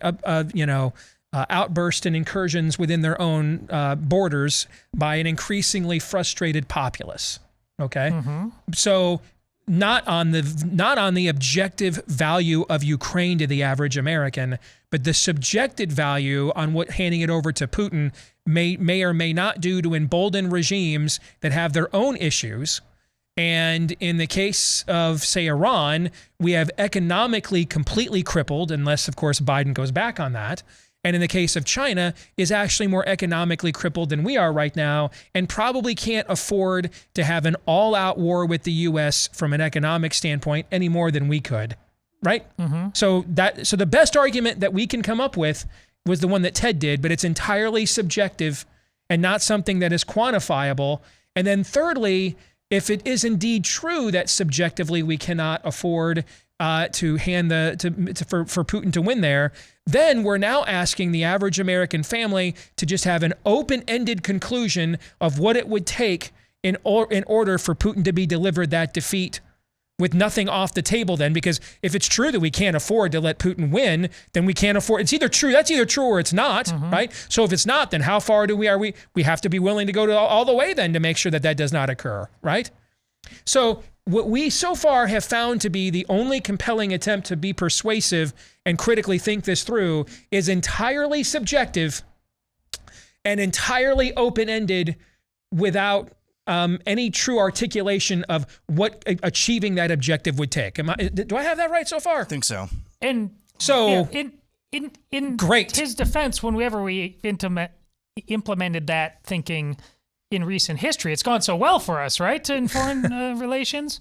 outbursts and incursions within their own borders by an increasingly frustrated populace. Okay, so not on the objective value of Ukraine to the average American, but the subjective value on what handing it over to Putin may or may not do to embolden regimes that have their own issues. And in the case of, say, Iran, we have economically completely crippled, unless, of course, Biden goes back on that. And in the case of China, is actually more economically crippled than we are right now, and probably can't afford to have an all-out war with the U.S. from an economic standpoint any more than we could, right? So the best argument that we can come up with was the one that Ted did, but it's entirely subjective and not something that is quantifiable. And then thirdly, if it is indeed true that subjectively we cannot afford to hand for Putin to win there, then we're now asking the average American family to just have an open-ended conclusion of what it would take in order for Putin to be delivered that defeat, with nothing off the table then, because if it's true that we can't afford to let Putin win, then we can't afford, that's either true or it's not, right? So if it's not, then how far we have to be willing to go to all the way then to make sure that does not occur, right? So what we so far have found to be the only compelling attempt to be persuasive and critically think this through is entirely subjective and entirely open-ended without any true articulation of what achieving that objective would take. Do I have that right so far? I think so. And so in great. His defense, whenever we implemented that thinking in recent history, it's gone so well for us, right, in foreign relations?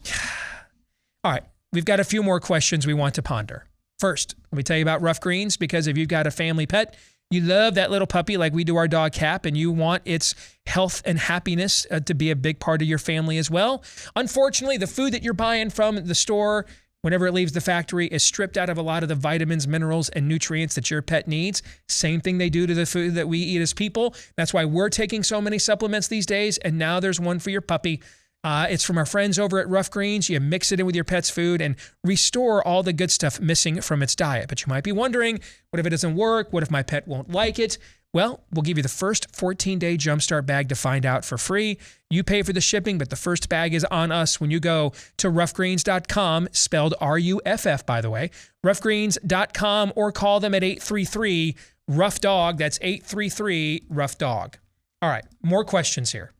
All right. We've got a few more questions we want to ponder. First, let me tell you about Rough Greens, because if you've got a family pet, you love that little puppy like we do our dog Cap, and you want its health and happiness to be a big part of your family as well. Unfortunately, the food that you're buying from the store, whenever it leaves the factory, is stripped out of a lot of the vitamins, minerals, and nutrients that your pet needs. Same thing they do to the food that we eat as people. That's why we're taking so many supplements these days, and now there's one for your puppy. It's from our friends over at Rough Greens. You mix it in with your pet's food and restore all the good stuff missing from its diet. But you might be wondering, what if it doesn't work? What if my pet won't like it? Well, we'll give you the first 14-day Jumpstart bag to find out for free. You pay for the shipping, but the first bag is on us when you go to roughgreens.com, spelled R-U-F-F, by the way, roughgreens.com, or call them at 833 Rough Dog. That's 833 Rough Dog. All right, more questions here.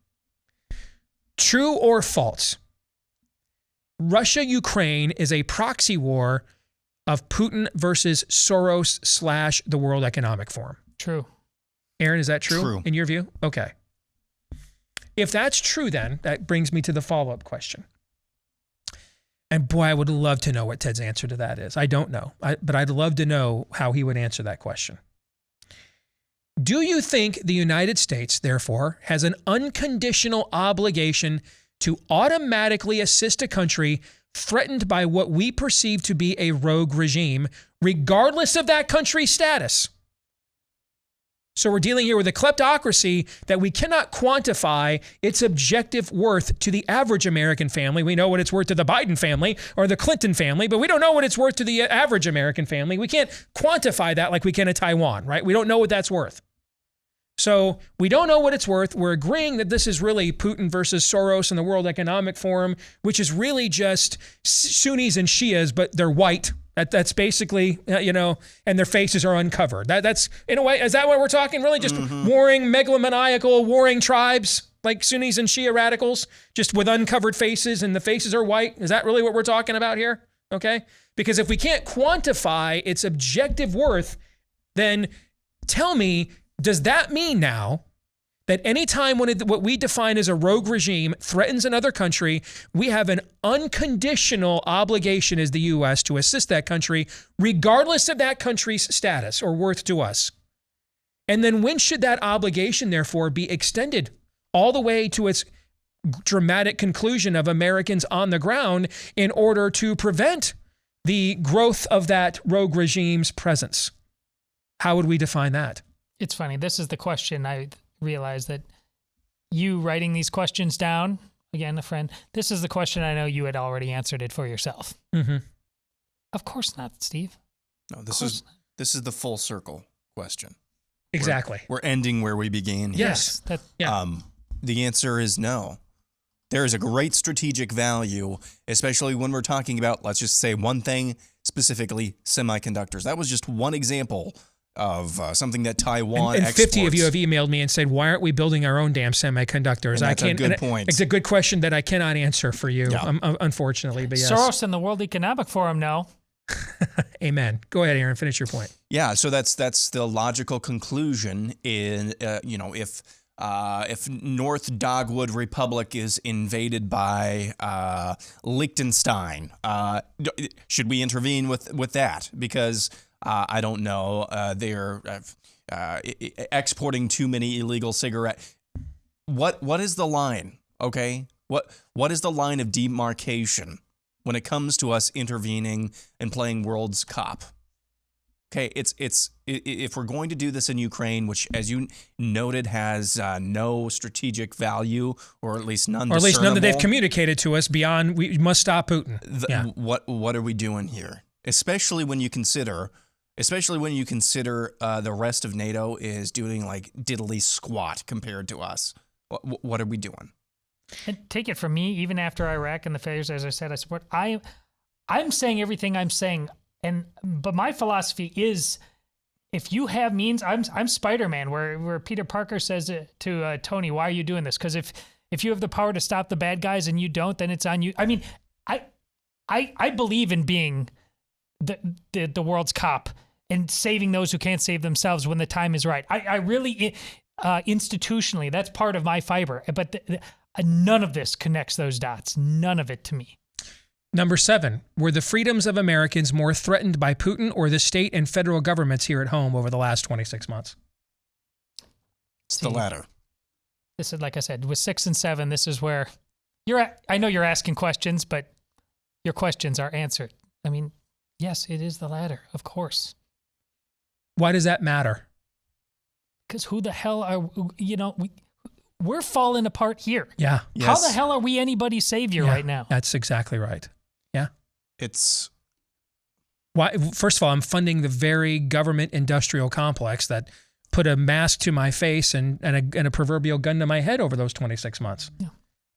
True or false? Russia-Ukraine is a proxy war of Putin versus Soros / the World Economic Forum. True. Aaron, is that true? True. In your view? Okay. If that's true, then that brings me to the follow-up question. And boy, I would love to know what Ted's answer to that is. I don't know, but I'd love to know how he would answer that question. Do you think the United States, therefore, has an unconditional obligation to automatically assist a country threatened by what we perceive to be a rogue regime, regardless of that country's status? So we're dealing here with a kleptocracy that we cannot quantify its objective worth to the average American family. We know what it's worth to the Biden family or the Clinton family, but we don't know what it's worth to the average American family. We can't quantify that like we can in Taiwan, right? We don't know what that's worth. So we don't know what it's worth. We're agreeing that this is really Putin versus Soros and the World Economic Forum, which is really just Sunnis and Shias, but they're white. That's basically, and their faces are uncovered. That's, in a way, is that what we're talking? Really just warring, megalomaniacal, warring tribes, like Sunnis and Shia radicals, just with uncovered faces and the faces are white? Is that really what we're talking about here? Okay? Because if we can't quantify its objective worth, then tell me, does that mean now that anytime when what we define as a rogue regime threatens another country, we have an unconditional obligation as the U.S. to assist that country, regardless of that country's status or worth to us? And then when should that obligation, therefore, be extended all the way to its dramatic conclusion of Americans on the ground in order to prevent the growth of that rogue regime's presence? How would we define that? It's funny. This is the question. I realize that you writing these questions down, again, a friend, this is the question I know you had already answered it for yourself. Mm-hmm. Of course not, Steve. No, this is the full circle question. Exactly. We're ending where we began here. Yes. The answer is no. There is a great strategic value, especially when we're talking about, let's just say one thing, specifically semiconductors. That was just one example of something that Taiwan and exports. 50 of you have emailed me and said, why aren't we building our own damn semiconductors? And that's a good point. It's a good question that I cannot answer for you, unfortunately. But yes. Soros and the World Economic Forum, no. Amen. Go ahead, Aaron. Finish your point. Yeah, so that's the logical conclusion. In if North Dogwood Republic is invaded by Liechtenstein, should we intervene with that? Because I don't know, they're exporting too many illegal cigarettes. What is the line? Okay, what is the line of demarcation when it comes to us intervening and playing world's cop? Okay, it's if we're going to do this in Ukraine, which, as you noted, has no strategic value, or at least none. Or at least none that they've communicated to us beyond we must stop Putin. What are we doing here? Especially when you consider the rest of NATO is doing like diddly squat compared to us. What are we doing? And take it from me, even after Iraq and the failures, as I said, I support. I'm saying everything I'm saying. But my philosophy is, if you have means, I'm Spider-Man, where Peter Parker says to Tony, "Why are you doing this?" Because if you have the power to stop the bad guys and you don't, then it's on you. I mean, I believe in being the world's cop and saving those who can't save themselves when the time is right. I really institutionally, that's part of my fiber. But none of this connects those dots. None of it to me. Number 7, were the freedoms of Americans more threatened by Putin or the state and federal governments here at home over the last 26 months? It's the latter. This is, like I said, with 6 and 7, this is where I know you're asking questions, but your questions are answered. I mean, yes, it is the latter, of course. Why does that matter? Because who the hell are, we're falling apart here. Yeah. Yes. How the hell are we anybody's savior right now? That's exactly right. Yeah. It's why. First of all, I'm funding the very government industrial complex that put a mask to my face and a proverbial gun to my head over those 26 months. Yeah.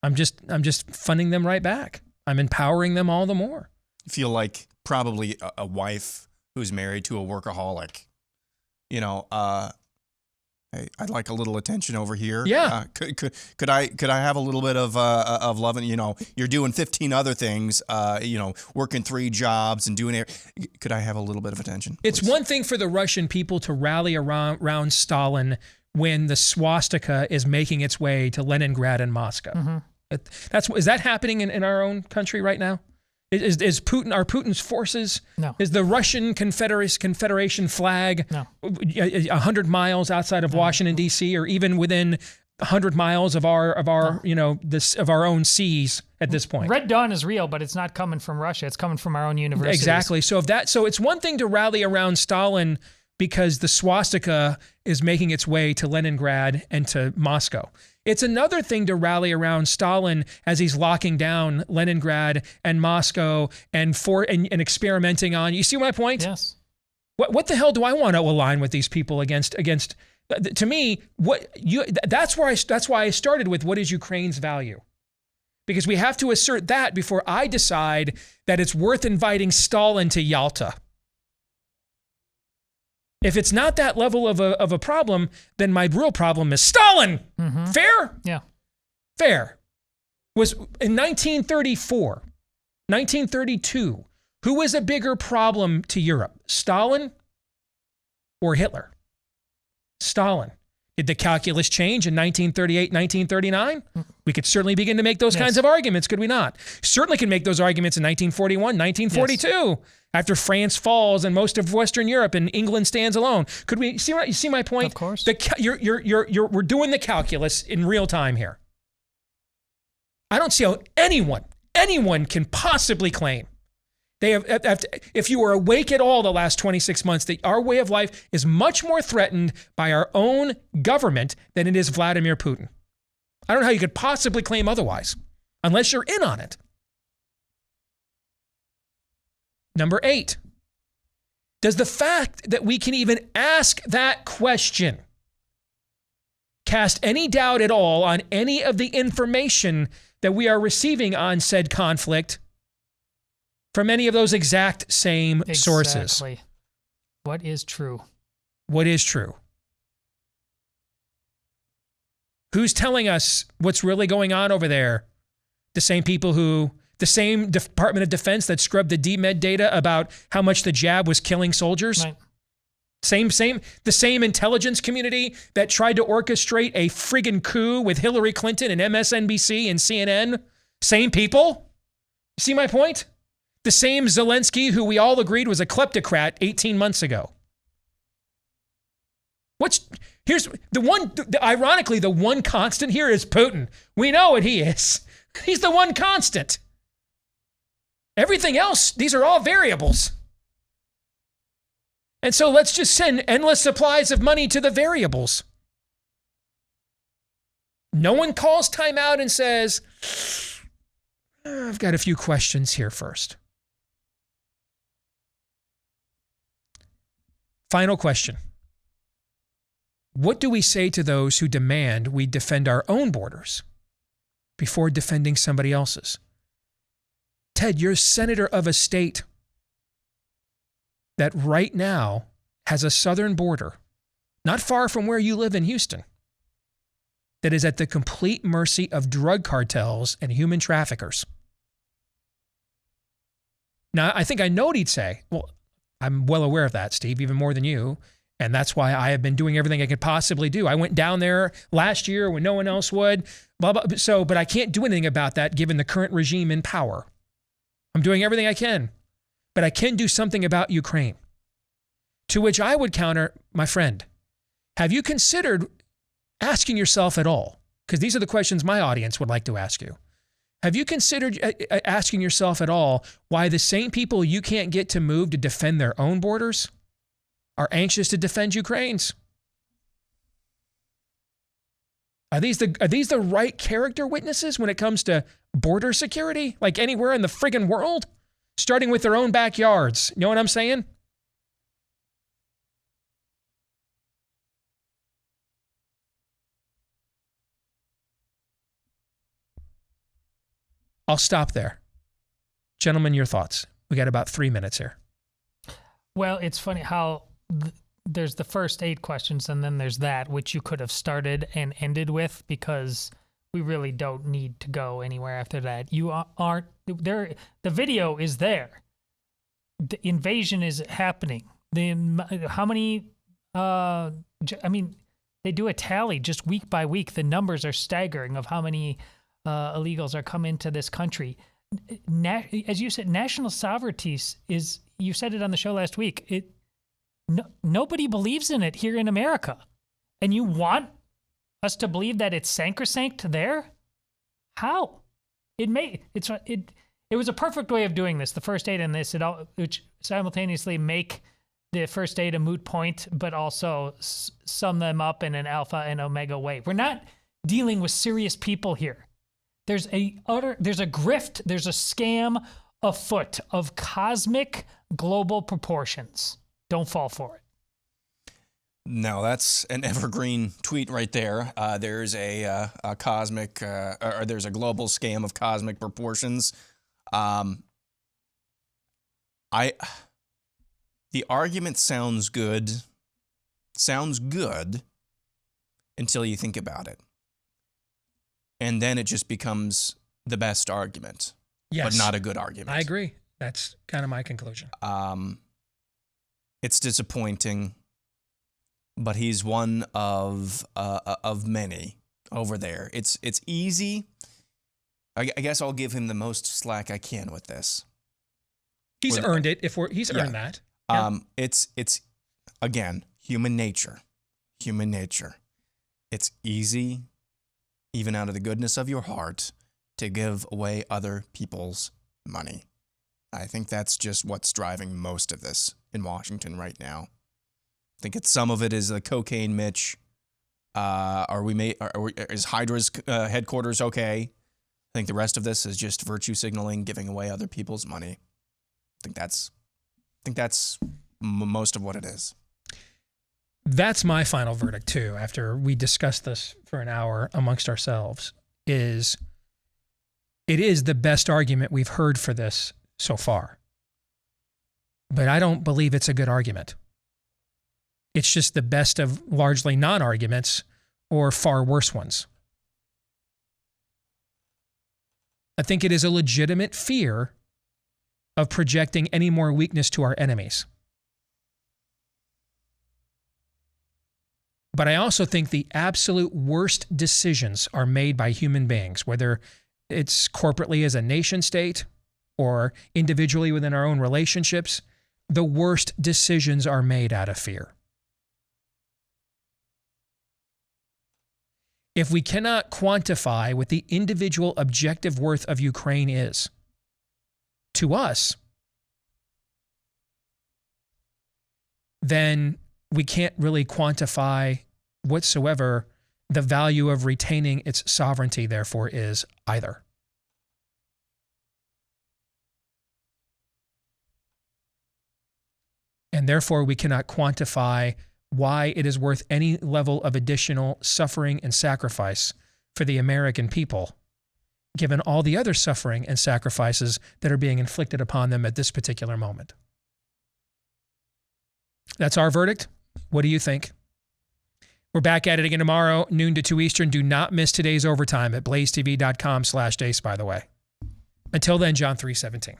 I'm just funding them right back. I'm empowering them all the more. I feel like probably a wife who's married to a workaholic hey, I'd like a little attention over here. Yeah. Could I have a little bit of love? And you're doing 15 other things. Working 3 jobs and doing it. Could I have a little bit of attention? It's please? one thing for the Russian people to rally around Stalin when the swastika is making its way to Leningrad and Moscow. Mm-hmm. Is that happening in our own country right now? Is Putin's forces? No. Is the Russian Confederation flag 100 miles outside of Washington D.C. or even within 100 miles of our own seas at this point? Red Dawn is real, but it's not coming from Russia. It's coming from our own universities. Exactly. So it's one thing to rally around Stalin because the swastika is making its way to Leningrad and to Moscow. It's another thing to rally around Stalin as he's locking down Leningrad and Moscow and experimenting on. You see my point? Yes. What the hell do I want to align with these people against? To me, that's why I started with what is Ukraine's value, because we have to assert that before I decide that it's worth inviting Stalin to Yalta. If it's not that level of a problem, then my real problem is Stalin. Mm-hmm. Fair? Yeah. Fair. Was in 1934, 1932, who was a bigger problem to Europe, Stalin or Hitler? Stalin. Did the calculus change in 1938, 1939? We could certainly begin to make those kinds of arguments, could we not? Certainly can make those arguments in 1941, 1942, after France falls and most of Western Europe and England stands alone. Could we see? You see my point? Of course. We're doing the calculus in real time here. I don't see how anyone can possibly claim they have, if you were awake at all the last 26 months, that our way of life is much more threatened by our own government than it is Vladimir Putin. I don't know how you could possibly claim otherwise, unless you're in on it. Number 8, does the fact that we can even ask that question cast any doubt at all on any of the information that we are receiving on said conflict from any of those exact same sources? Exactly. What is true? What is true? Who's telling us what's really going on over there? The same Department of Defense that scrubbed the DMED data about how much the jab was killing soldiers? Right. The same intelligence community that tried to orchestrate a friggin' coup with Hillary Clinton and MSNBC and CNN? Same people? You see my point? The same Zelensky who we all agreed was a kleptocrat 18 months ago. Ironically, the one constant here is Putin. We know what he is. He's the one constant. Everything else, these are all variables. And so let's just send endless supplies of money to the variables. No one calls time out and says, I've got a few questions here first. Final question. What do we say to those who demand we defend our own borders before defending somebody else's? Ted, you're senator of a state that right now has a southern border, not far from where you live in Houston, that is at the complete mercy of drug cartels and human traffickers. Now, I think I know what he'd say. Well, I'm well aware of that, Steve, even more than you. And that's why I have been doing everything I could possibly do. I went down there last year when no one else would. Blah, blah, but I can't do anything about that given the current regime in power. I'm doing everything I can. But I can do something about Ukraine. To which I would counter, my friend, have you considered asking yourself at all, because these are the questions my audience would like to ask you. Have you considered asking yourself at all why the same people you can't get to move to defend their own borders are anxious to defend Ukraine's? Are these the right character witnesses when it comes to border security, like anywhere in the friggin' world? Starting with their own backyards. You know what I'm saying? I'll stop there. Gentlemen, your thoughts. We got about 3 minutes here. Well, it's funny how there's the first 8 questions, and then there's that, which you could have started and ended with, because we really don't need to go anywhere after that. You aren't there. The video is there. The invasion is happening. How many? I mean, they do a tally just week by week. The numbers are staggering of how many illegals are coming into this country. As you said, national sovereignty is. You said it on the show last week. Nobody believes in it here in America, and you want us to believe that it's sacrosanct there? How? It was a perfect way of doing this. The first 8 in this, which simultaneously make the first 8 a moot point, but also sum them up in an alpha and omega way. We're not dealing with serious people here. There's a grift, there's a scam afoot of cosmic global proportions. Don't fall for it. No, that's an evergreen tweet right there. There's a cosmic, or there's a global scam of cosmic proportions. The argument sounds good until you think about it. And then it just becomes the best argument, but not a good argument. I agree. That's kind of my conclusion. It's disappointing, but he's one of many over there. It's easy. I guess I'll give him the most slack I can with this. He's earned it. He's earned that. Yeah. It's again human nature. Human nature. It's easy, even out of the goodness of your heart, to give away other people's money. I think that's just what's driving most of this in Washington right now. I think some of it is the cocaine Mitch. Is Hydra's headquarters okay? I think the rest of this is just virtue signaling, giving away other people's money. I think that's most of what it is. That's my final verdict too. After we discussed this for an hour amongst ourselves, it is the best argument we've heard for this so far. But I don't believe it's a good argument. It's just the best of largely non-arguments or far worse ones. I think it is a legitimate fear of projecting any more weakness to our enemies. But I also think the absolute worst decisions are made by human beings, whether it's corporately as a nation state or individually within our own relationships. The worst decisions are made out of fear. If we cannot quantify what the individual objective worth of Ukraine is to us, then we can't really quantify whatsoever the value of retaining its sovereignty, therefore, is either. And therefore, we cannot quantify why it is worth any level of additional suffering and sacrifice for the American people, given all the other suffering and sacrifices that are being inflicted upon them at this particular moment. That's our verdict. What do you think? We're back at it again tomorrow, noon to 2 Eastern. Do not miss today's overtime at blazetv.com/Deace, by the way. Until then, John 3:17.